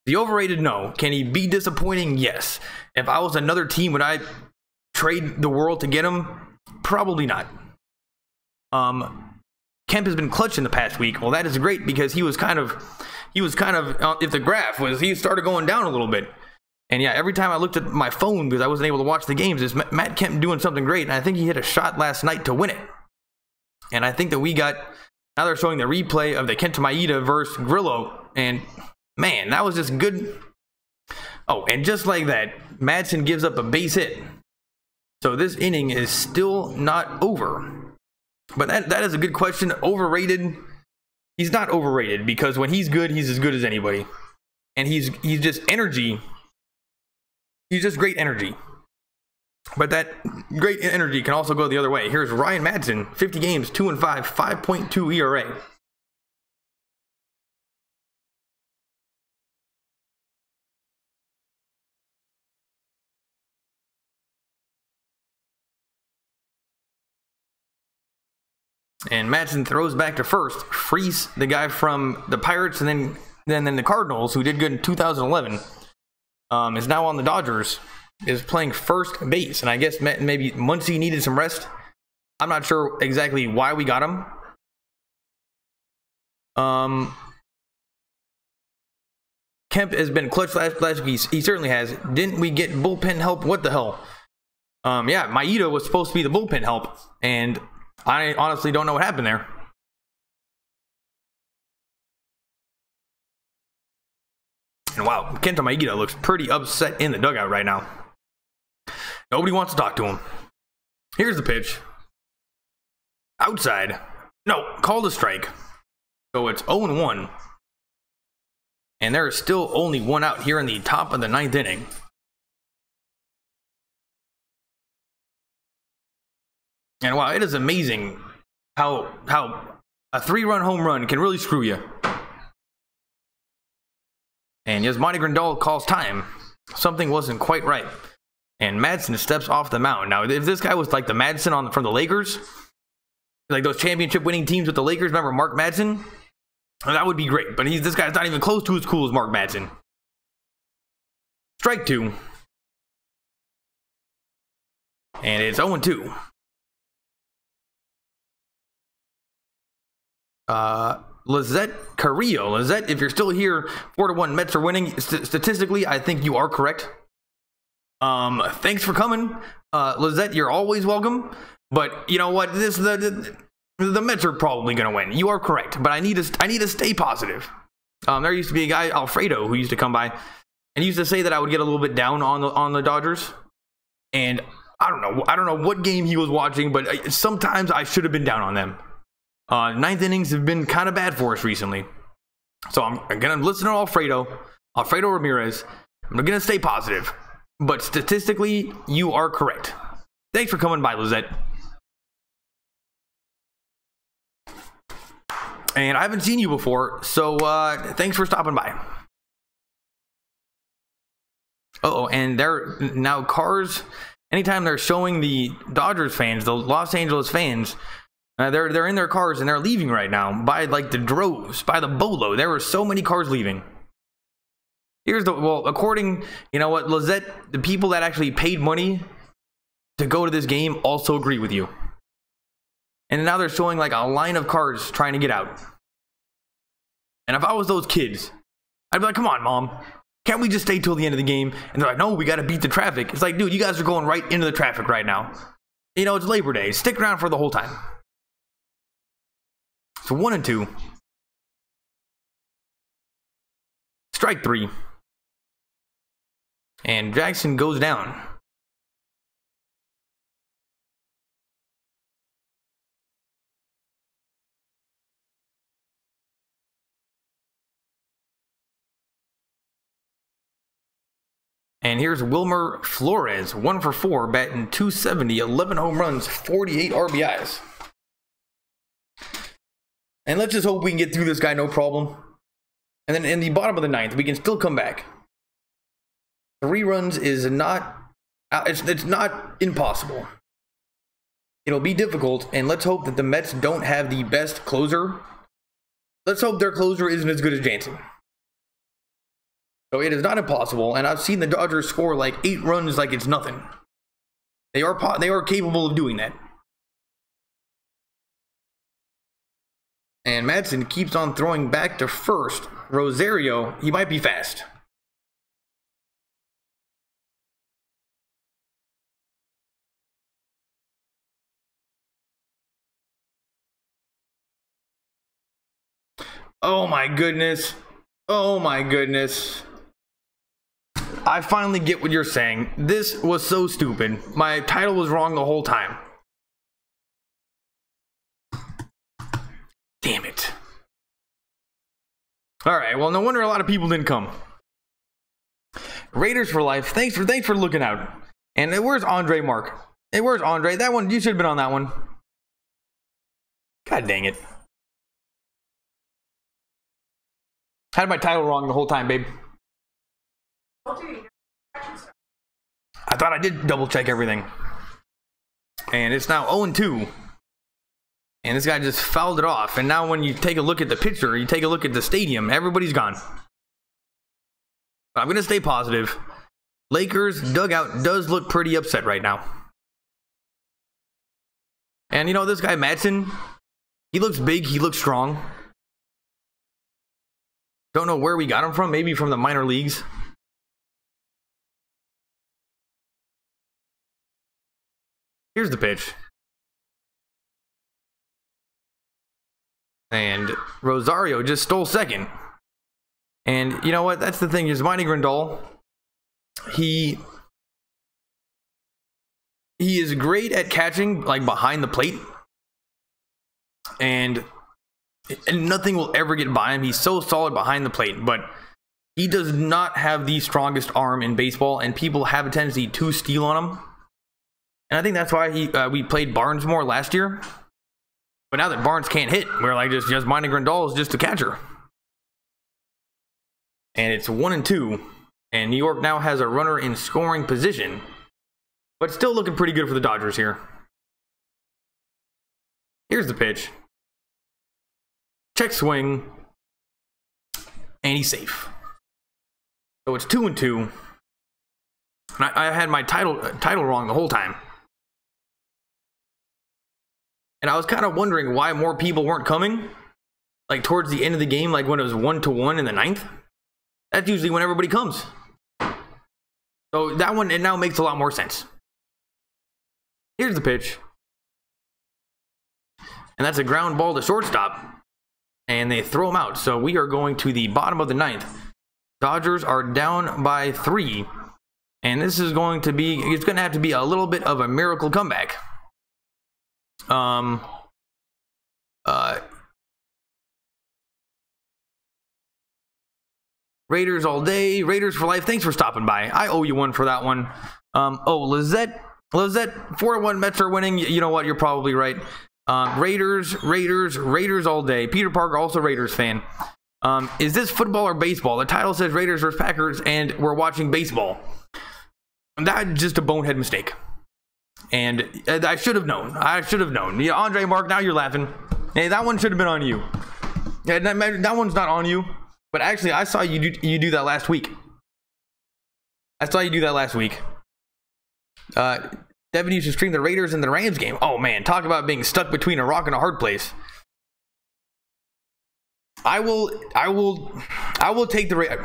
The overrated? No. Can he be disappointing? Yes. If I was another team, would I trade the world to get him? Probably not. Kemp has been clutch in the past week. Well, that is great because he was kind of, if the graph was, he started going down a little bit. And yeah, every time I looked at my phone because I wasn't able to watch the games, is Matt Kemp doing something great. And I think he hit a shot last night to win it. And I think that now they're showing the replay of the Kenta Maeda versus Grillo. And man, that was just good. Oh, and just like that, Madsen gives up a base hit. So this inning is still not over. But that is a good question. Overrated? He's not overrated because when he's good, he's as good as anybody. And he's just energy. He's just great energy. But that great energy can also go the other way. Here's Ryan Madsen, 50 games, 2-5, 5.2 ERA. And Madsen throws back to first. Freese, the guy from the Pirates and then the Cardinals, who did good in 2011, is now on the Dodgers, is playing first base. And I guess maybe Muncy needed some rest. I'm not sure exactly why we got him. Kemp has been clutch last week. He certainly has. Didn't we get bullpen help? What the hell? Yeah, Maeda was supposed to be the bullpen help. And I honestly don't know what happened there. And wow, Kenta Maeda looks pretty upset in the dugout right now. Nobody wants to talk to him. Here's the pitch. Outside. No, called a strike. So it's 0-1. And there is still only one out here in the top of the 9th inning. And wow, it is amazing how a 3-run home run can really screw you. And Yasmani Grandal calls time. Something wasn't quite right. And Madsen steps off the mound. Now, if this guy was like the Madsen from the Lakers, like those championship winning teams with the Lakers, remember Mark Madsen? That would be great. But this guy's not even close to as cool as Mark Madsen. Strike 2. And it's 0-2. Lizette Carrillo. Lizette, if you're still here, 4-1 Mets are winning. Statistically, I think you are correct. Thanks for coming. Lizette, you're always welcome. But you know what? The Mets are probably going to win. You are correct. But I need to stay positive. There used to be a guy, Alfredo, who used to come by and used to say that I would get a little bit down on the Dodgers. And I don't know what game he was watching, but sometimes I should have been down on them. 9th innings have been kind of bad for us recently. So I'm going to listen to Alfredo Ramirez. I'm going to stay positive. But statistically, you are correct. Thanks for coming by, Lizette. And I haven't seen you before, so thanks for stopping by. And they're now cars. Anytime they're showing the Dodgers fans, the Los Angeles fans, they're in their cars and they're leaving right now by like the droves, by the bolo. There were so many cars leaving. Here's the, well, according, you know what, Lizette, the people that actually paid money to go to this game also agree with you. And now they're showing like a line of cars trying to get out. And if I was those kids, I'd be like, come on, Mom. Can't we just stay till the end of the game? And they're like, no, we got to beat the traffic. It's like, dude, you guys are going right into the traffic right now. You know, it's Labor Day. Stick around for the whole time. So 1 and 2. Strike 3. And Jackson goes down. And here's Wilmer Flores, 1 for 4, batting .270, 11 home runs, 48 RBIs. And let's just hope we can get through this guy, no problem. And then in the bottom of the 9th, we can still come back. 3 runs is not, it's not impossible. It'll be difficult, and let's hope that the Mets don't have the best closer. Let's hope their closer isn't as good as Jansen. So it is not impossible, and I've seen the Dodgers score like 8 runs like it's nothing. They are capable of doing that. And Madsen keeps on throwing back to first. Rosario, he might be fast. Oh my goodness. Oh my goodness. I finally get what you're saying. This was so stupid. My title was wrong the whole time. Damn it. Alright, well, no wonder a lot of people didn't come. Raiders for life. Thanks for looking out. And where's Andre Mark? Hey, where's Andre? That one, you should have been on that one. God dang it. Had my title wrong the whole time, babe. I thought I did double check everything. And it's now 0-2. And this guy just fouled it off. And now when you take a look at the picture, you take a look at the stadium, everybody's gone. But I'm going to stay positive. Lakers dugout does look pretty upset right now. And you know, this guy Madsen, he looks big, he looks strong. Don't know where we got him from, maybe from the minor leagues. Here's the pitch. And Rosario just stole second. And you know what? That's the thing is Yasmani Grandal, he is great at catching like behind the plate. And nothing will ever get by him. He's so solid behind the plate, but he does not have the strongest arm in baseball, and people have a tendency to steal on him. And I think that's why we played Barnes more last year. But now that Barnes can't hit, we're like just Yasmani Grandal is just a catcher. And it's 1-2, and New York now has a runner in scoring position, but still looking pretty good for the Dodgers here. Here's the pitch. Check swing, and he's safe. So it's 2-2. And I had my title wrong the whole time. And I was kind of wondering why more people weren't coming, like towards the end of the game, like when it was 1-1 in the 9th. That's usually when everybody comes. So that one, it now makes a lot more sense. Here's the pitch. And that's a ground ball to shortstop. And they throw him out. So we are going to the bottom of the 9th. Dodgers are down by 3. And this is going to be, it's going to have to be a little bit of a miracle comeback. Raiders all day. Raiders for life. Thanks for stopping by. I owe you one for that one. Lizette, 4-1 Mets are winning. You know what? You're probably right. Raiders all day. Peter Parker, also Raiders fan. Is this football or baseball? The title says Raiders versus Packers, and we're watching baseball. That's just a bonehead mistake. And I should have known. Yeah, Andre Mark, now you're laughing. Hey, that one should have been on you. Yeah, that one's not on you. But actually, I saw you do that last week. I saw you do that last week. Devin used to stream the Raiders and the Rams game. Oh man, talk about being stuck between a rock and a hard place. I will take the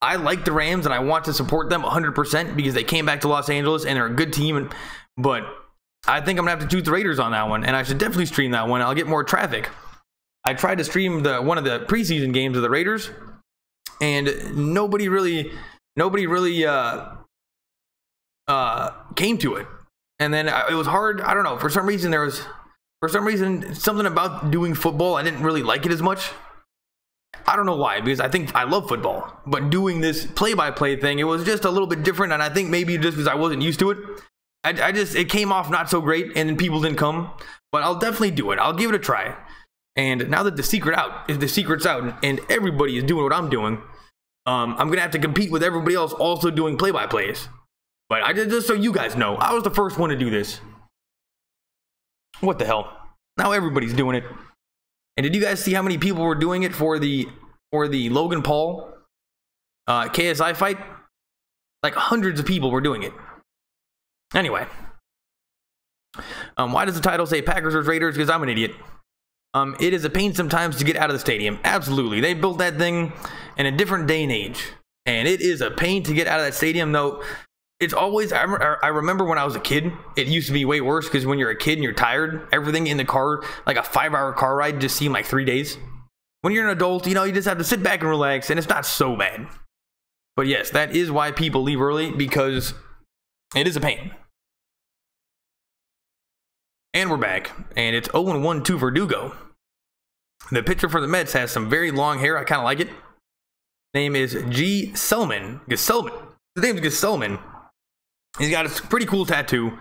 I like the Rams and I want to support them 100% because they came back to Los Angeles and they're a good team. But I think I'm gonna have to choose the Raiders on that one, and I should definitely stream that one. I'll get more traffic. I tried to stream one of the preseason games of the Raiders, and nobody really came to it. And then it was hard. I don't know. For some reason, something about doing football, I didn't really like it as much. I don't know why, because I think I love football, but doing this play-by-play thing, it was just a little bit different, and I think maybe just because I wasn't used to it, it came off not so great, and then people didn't come. But I'll definitely do it. I'll give it a try. And now that the secret's out, and everybody is doing what I'm doing, I'm gonna have to compete with everybody else also doing play-by-plays. But just so you guys know, I was the first one to do this. What the hell? Now everybody's doing it. And did you guys see how many people were doing it for the Logan Paul KSI fight? Like hundreds of people were doing it. Anyway, why does the title say Packers vs. Raiders? Because I'm an idiot. It is a pain sometimes to get out of the stadium. Absolutely, they built that thing in a different day and age, and it is a pain to get out of that stadium. Though it's always, I remember when I was a kid, it used to be way worse because when you're a kid and you're tired, everything in the car, like a 5-hour car ride, just seemed like 3 days. When you're an adult, you know, you just have to sit back and relax, and it's not so bad. But yes, that is why people leave early, because it is a pain. And we're back, and it's 0-1-2 Verdugo. The pitcher for the Mets has some very long hair. I kind of like it. Name is G. Selman. Gesellman. His name is Gesellman. He's got a pretty cool tattoo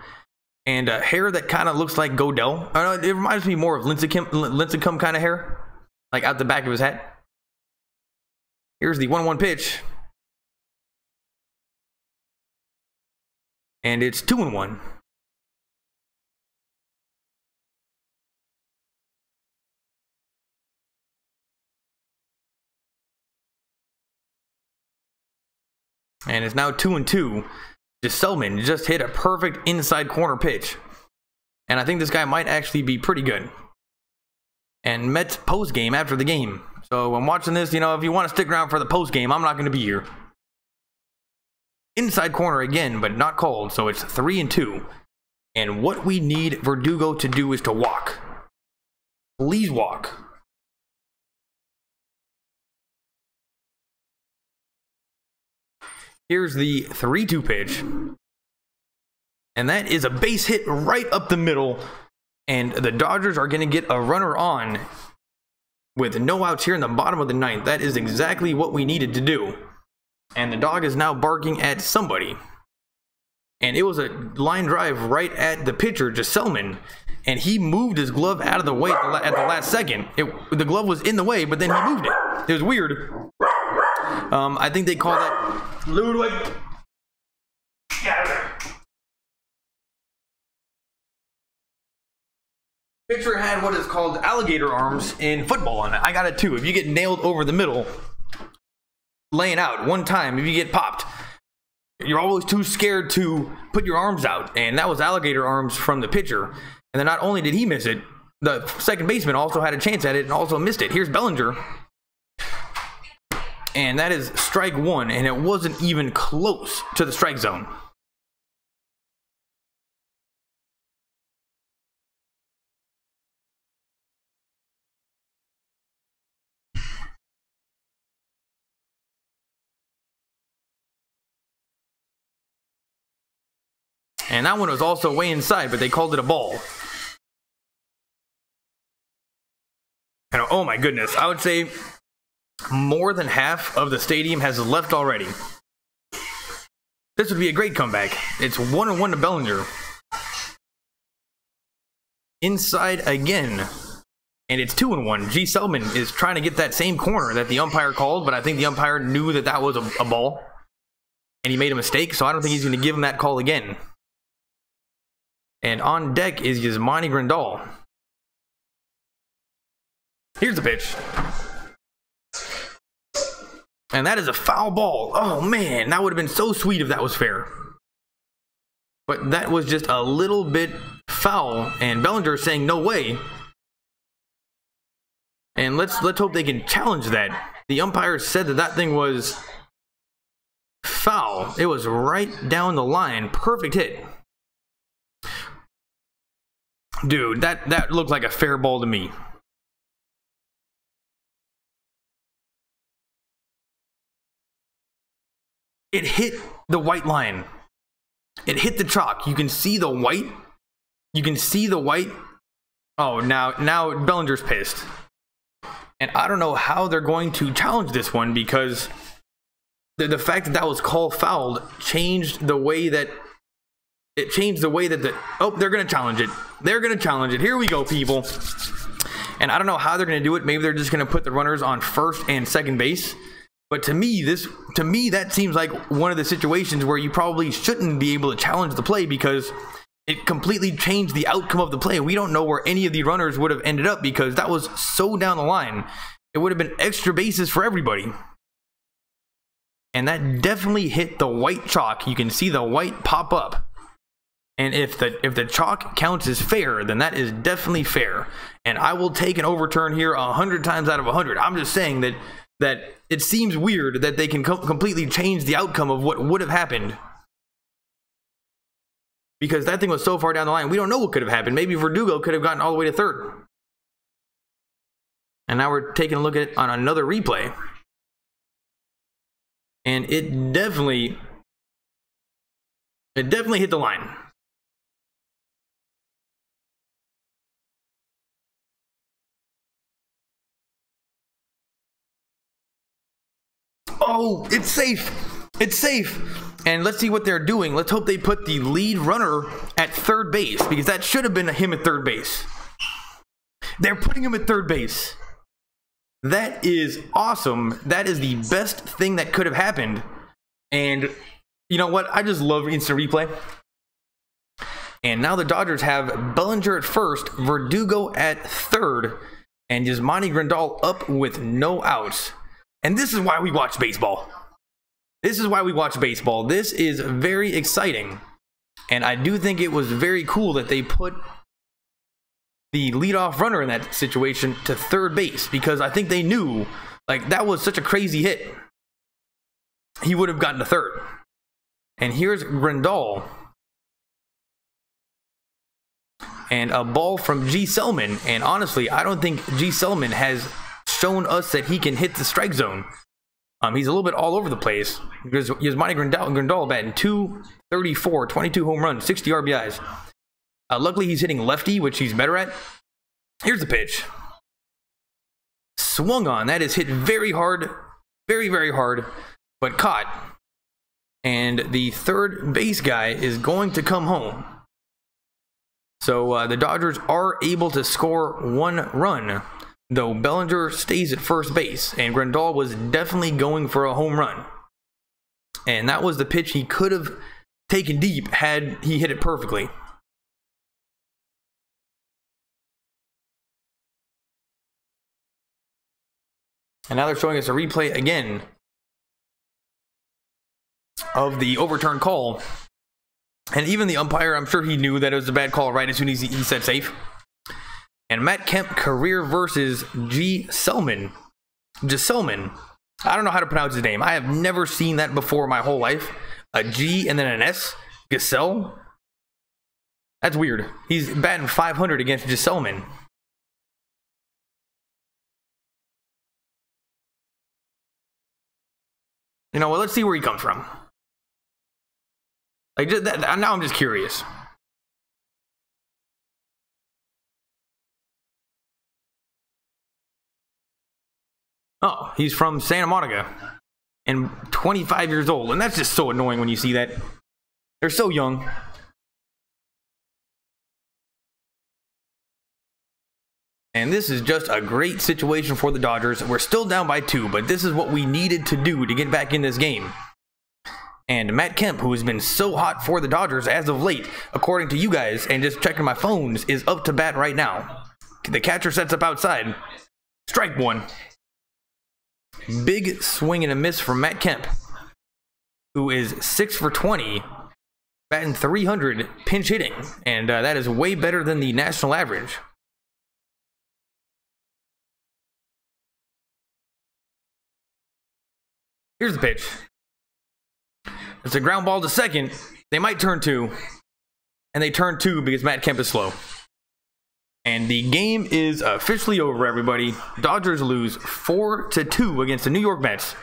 and hair that kind of looks like Godell. I don't know, it reminds me more of Lincecum kind of hair, like out the back of his hat. Here's the 1-1 pitch, and it's 2-1. And it's now 2-2. Gesellman just hit a perfect inside corner pitch. And I think this guy might actually be pretty good. And Mets post game after the game. So I'm watching this, you know, if you want to stick around for the post game, I'm not going to be here. Inside corner again, but not called. So it's 3-2. And what we need Verdugo to do is to walk. Please walk. Here's the 3-2 pitch. And that is a base hit right up the middle. And the Dodgers are going to get a runner on with no outs here in the bottom of the ninth. That is exactly what we needed to do. And the dog is now barking at somebody. And it was a line drive right at the pitcher, Gesellman. And he moved his glove out of the way at the last second. The glove was in the way, but then he moved it. It was weird. I think they call that Ludwig. Get out of there. Pitcher had what is called alligator arms in football, and I got it too. If you get nailed over the middle, laying out one time, if you get popped, you're always too scared to put your arms out, and that was alligator arms from the pitcher. And then not only did he miss it, the second baseman also had a chance at it and also missed it. Here's Bellinger. And that is strike one, and it wasn't even close to the strike zone. And that one was also way inside, but they called it a ball. And oh my goodness, I would say more than half of the stadium has left already. This would be a great comeback. It's 1-1 to Bellinger. Inside again. And it's 2-1. G. Selman is trying to get that same corner that the umpire called, but I think the umpire knew that that was a ball. And he made a mistake, so I don't think he's going to give him that call again. And on deck is Yasmani Grandal. Here's the pitch. And that is a foul ball. Oh, man, that would have been so sweet if that was fair. But that was just a little bit foul. And Bellinger is saying, no way. And let's hope they can challenge that. The umpire said that that thing was foul. It was right down the line. Perfect hit. Dude, that looked like a fair ball to me. It hit the white line. It hit the chalk. You can see the white. You can see the white. Oh, now Bellinger's pissed. And I don't know how they're going to challenge this one, because the fact that that was called fouled changed the way that oh, they're going to challenge it. They're going to challenge it. Here we go, people. And I don't know how they're going to do it. Maybe they're just going to put the runners on first and second base. But to me, that seems like one of the situations where you probably shouldn't be able to challenge the play, because it completely changed the outcome of the play. We don't know where any of the runners would have ended up, because that was so down the line. It would have been extra bases for everybody. And that definitely hit the white chalk. You can see the white pop up. And if the chalk counts as fair, then that is definitely fair. And I will take an overturn here 100 times out of 100. I'm just saying that it seems weird that they can completely change the outcome of what would have happened. Because that thing was so far down the line, we don't know what could have happened. Maybe Verdugo could have gotten all the way to third. And now we're taking a look at it on another replay. And it definitely hit the line. Oh, it's safe. It's safe. And let's see what they're doing. Let's hope they put the lead runner at third base, because that should have been him at third base. They're putting him at third base. That is awesome. That is the best thing that could have happened. And you know what? I just love instant replay. And now the Dodgers have Bellinger at first, Verdugo at third, and Yasmani Grandal up with no outs. And this is why we watch baseball. This is why we watch baseball. This is very exciting. And I do think it was very cool that they put the leadoff runner in that situation to third base, because I think they knew, like, that was such a crazy hit. He would have gotten to third. And here's Grandal. And a ball from G. Selman. And honestly, I don't think G. Selman has shown us that he can hit the strike zone. He's a little bit all over the place, because Yasmani Grandal batting .234, 22 home runs, 60 RBIs. Luckily, he's hitting lefty, which he's better at. Here's the pitch. Swung on. That is hit very hard, very, very hard, but caught. And the third base guy is going to come home. So the Dodgers are able to score one run, though Bellinger stays at first base, and Grandal was definitely going for a home run. And that was the pitch he could have taken deep had he hit it perfectly. And now they're showing us a replay again of the overturned call. And even the umpire, I'm sure he knew that it was a bad call right as soon as he said safe. And Matt Kemp, career versus G. Selman. Gisselman. I don't know how to pronounce his name. I have never seen that before my whole life. A G and then an S. Giselle. That's weird. He's batting .500 against Gisselman. You know, well, let's see where he comes from. Like, now I'm just curious. Oh, he's from Santa Monica and 25 years old. And that's just so annoying when you see that. They're so young. And this is just a great situation for the Dodgers. We're still down by 2, but this is what we needed to do to get back in this game. And Matt Kemp, who has been so hot for the Dodgers as of late, according to you guys, and just checking my phones, is up to bat right now. The catcher sets up outside. Strike one. big swing and a miss from Matt Kemp, who is 6 for 20, batting 300, pinch hitting, and that is way better than the national average. Here's the pitch. It's a ground ball to second. They might turn 2, and they turn 2 because Matt Kemp is slow. And the game is officially over, everybody. Dodgers lose 4-2 against the New York Mets.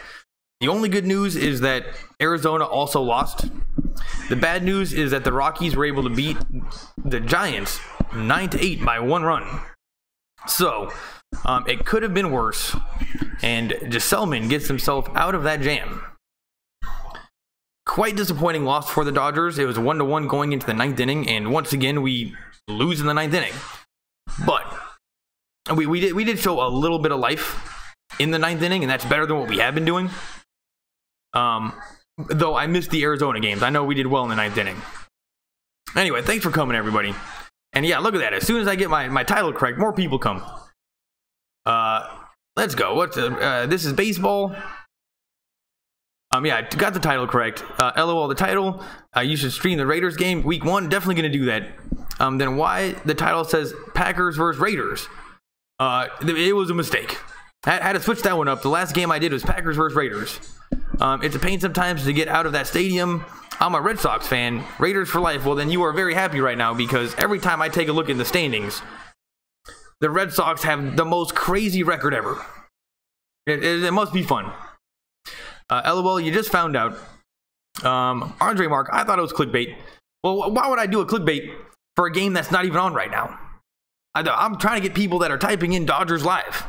The only good news is that Arizona also lost. The bad news is that the Rockies were able to beat the Giants 9-8 by 1 run. So, it could have been worse. And Gesellman gets himself out of that jam. Quite disappointing loss for the Dodgers. It was 1-1 going into the 9th inning, and once again we lose in the 9th inning. But we did show a little bit of life in the 9th inning, and that's better than what we have been doing. Though I missed the Arizona games. I know we did well in the 9th inning. Anyway, thanks for coming, everybody. And yeah, look at that. As soon as I get my title correct, more people come. Let's go. This is baseball. Yeah, I got the title correct. LOL, the title. You should stream the Raiders game. Week 1, definitely going to do that. Then why the title says Packers versus Raiders? It was a mistake. I had to switch that one up. The last game I did was Packers versus Raiders. It's a pain sometimes to get out of that stadium. I'm a Red Sox fan. Raiders for life. Well, then you are very happy right now because every time I take a look in the standings, the Red Sox have the most crazy record ever. It must be fun. LOL, you just found out. Andre Mark, I thought it was clickbait. Well, why would I do a clickbait for a game that's not even on right now? I'm trying to get people that are typing in Dodgers live.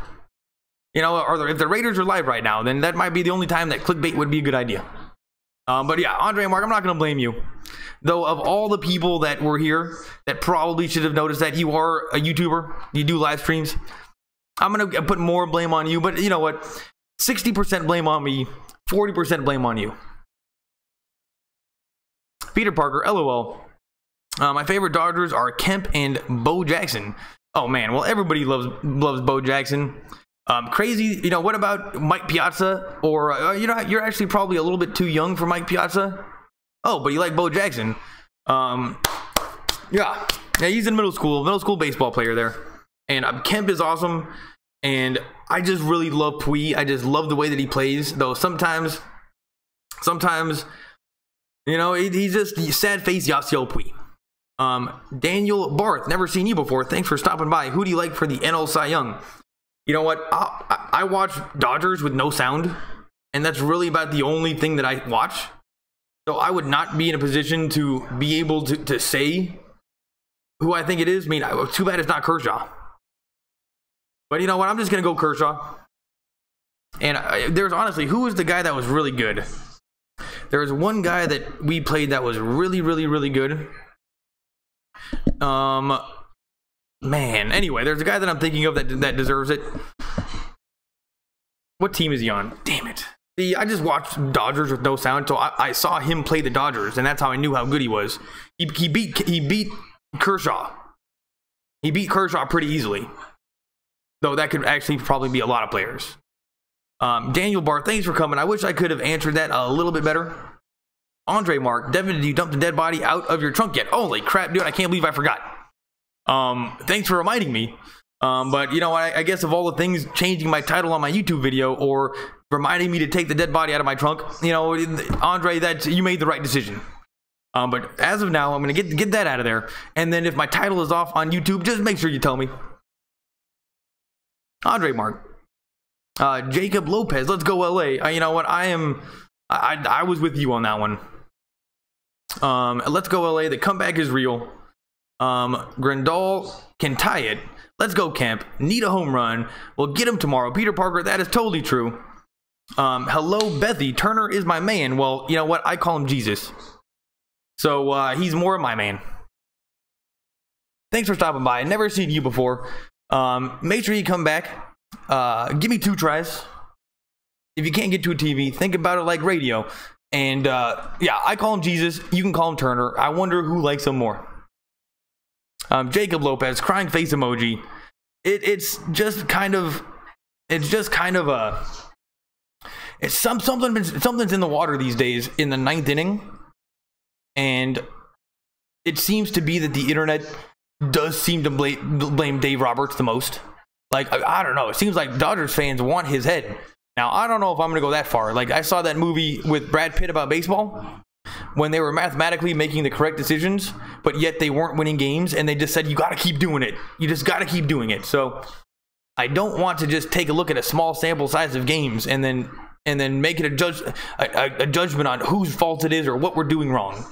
You know, or if the Raiders are live right now, then that might be the only time that clickbait would be a good idea. But yeah, Andre Mark, I'm not going to blame you. Though of all the people that were here that probably should have noticed that you are a YouTuber, you do live streams, I'm going to put more blame on you. But you know what? 60% blame on me, 40% blame on you. Peter Parker, LOL. My favorite Dodgers are Kemp and Bo Jackson. Oh man, well everybody loves Bo Jackson. Crazy, you know, what about Mike Piazza? Or, you know, you're actually probably a little bit too young for Mike Piazza. Oh, but you like Bo Jackson. Yeah, he's in middle school baseball player there. And Kemp is awesome. And I just really love Pui. I just love the way that he plays. Though sometimes, you know, he's just sad face Yasiel Pui. Daniel Barth, never seen you before. Thanks for stopping by. Who do you like for the NL Cy Young? You know what? I watch Dodgers with no sound, and that's really about the only thing that I watch. So I would not be in a position to be able to say who I think it is. I mean, too bad it's not Kershaw. But you know what? I'm just going to go Kershaw. And there's honestly, who was the guy that was really good? There was one guy that we played that was really, really, really good. Man, anyway, there's a guy that I'm thinking of that deserves it. What team is he on? Damn it. See, I just watched Dodgers with no sound, so I saw him play the Dodgers, and that's how I knew how good he was. He beat Kershaw. He beat Kershaw pretty easily. Though that could actually probably be a lot of players. Daniel Barr, thanks for coming. I wish I could have answered that a little bit better. Andre Mark, Devin, did you dump the dead body out of your trunk yet? Holy crap, dude, I can't believe I forgot. Thanks for reminding me. But you know, I guess of all the things, changing my title on my YouTube video or reminding me to take the dead body out of my trunk, you know, Andre, you made the right decision. But as of now, I'm gonna get that out of there. And then if my title is off on YouTube, just make sure you tell me. Andre Mark, Jacob Lopez, let's go LA. You know what? I was with you on that one. Let's go LA. The comeback is real. Grandal can tie it. Let's go Kemp. Need a home run. We'll get him tomorrow. Peter Parker, that is totally true. Hello, Bethy. Turner is my man. Well, you know what? I call him Jesus. So, he's more of my man. Thanks for stopping by. Never seen you before. Make sure you come back. Give me 2 tries. If you can't get to a TV, think about it like radio. And, yeah, I call him Jesus. You can call him Turner. I wonder who likes him more. Jacob Lopez, crying face emoji. It's just kind of a something's in the water these days in the 9th inning, and it seems to be that the internet does seem to blame Dave Roberts the most. Like, I don't know. It seems like Dodgers fans want his head. Now, I don't know if I'm going to go that far. Like, I saw that movie with Brad Pitt about baseball when they were mathematically making the correct decisions, but yet they weren't winning games, and they just said, you got to keep doing it. You just got to keep doing it. So I don't want to just take a look at a small sample size of games and then make it a judgment on whose fault it is or what we're doing wrong.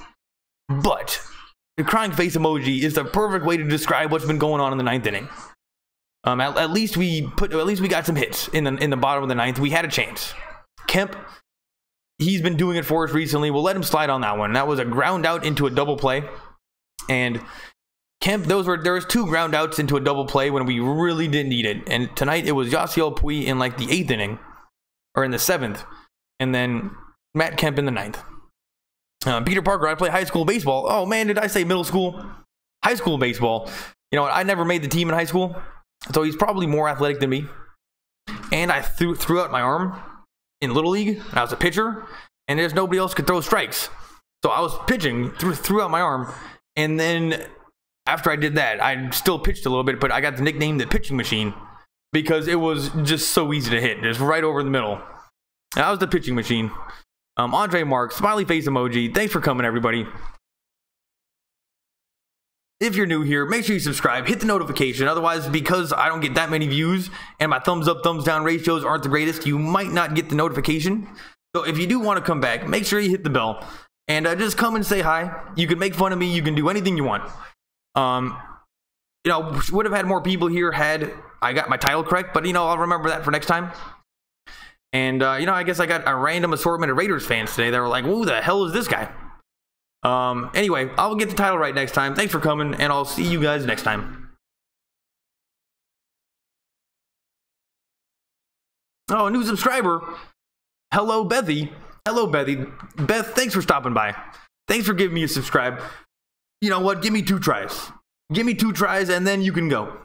But the crying face emoji is the perfect way to describe what's been going on in the 9th inning. At least we got some hits in the bottom of the 9th. We had a chance. Kemp, he's been doing it for us recently. We'll let him slide on that one. That was a ground out into a double play. And Kemp, there was 2 ground outs into a double play when we really didn't need it. And tonight it was Yasiel Puig in like the 8th inning, or in the 7th, and then Matt Kemp in the 9th. Peter Parker, I play high school baseball. Oh man, did I say middle school? High school baseball. You know what? I never made the team in high school, so he's probably more athletic than me. And I threw out my arm in Little League, and I was a pitcher, and there's nobody else could throw strikes. So I was pitching, threw out my arm, and then after I did that, I still pitched a little bit, but I got the nickname the pitching machine because it was just so easy to hit. Just right over the middle. And I was the pitching machine. Andre Mark, smiley face emoji. Thanks for coming, everybody. If you're new here, make sure you subscribe, hit the notification. Otherwise, because I don't get that many views and my thumbs up, thumbs down ratios aren't the greatest, you might not get the notification. So if you do want to come back, make sure you hit the bell and just come and say hi. You can make fun of me. You can do anything you want. You know, would have had more people here had I got my title correct, but you know, I'll remember that for next time. And you know, I guess I got a random assortment of Raiders fans today that were like, who the hell is this guy? Anyway, I'll get the title right next time. Thanks for coming, and I'll see you guys next time. Oh, a new subscriber. Hello, Bethy. Hello, Bethy. Beth, thanks for stopping by. Thanks for giving me a subscribe. You know what? Give me 2 tries. Give me 2 tries, and then you can go.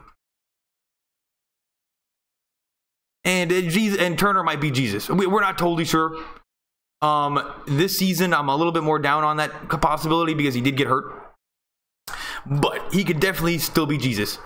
And Jesus, and Turner might be Jesus. We're not totally sure. This season, I'm a little bit more down on that possibility because he did get hurt. But he could definitely still be Jesus.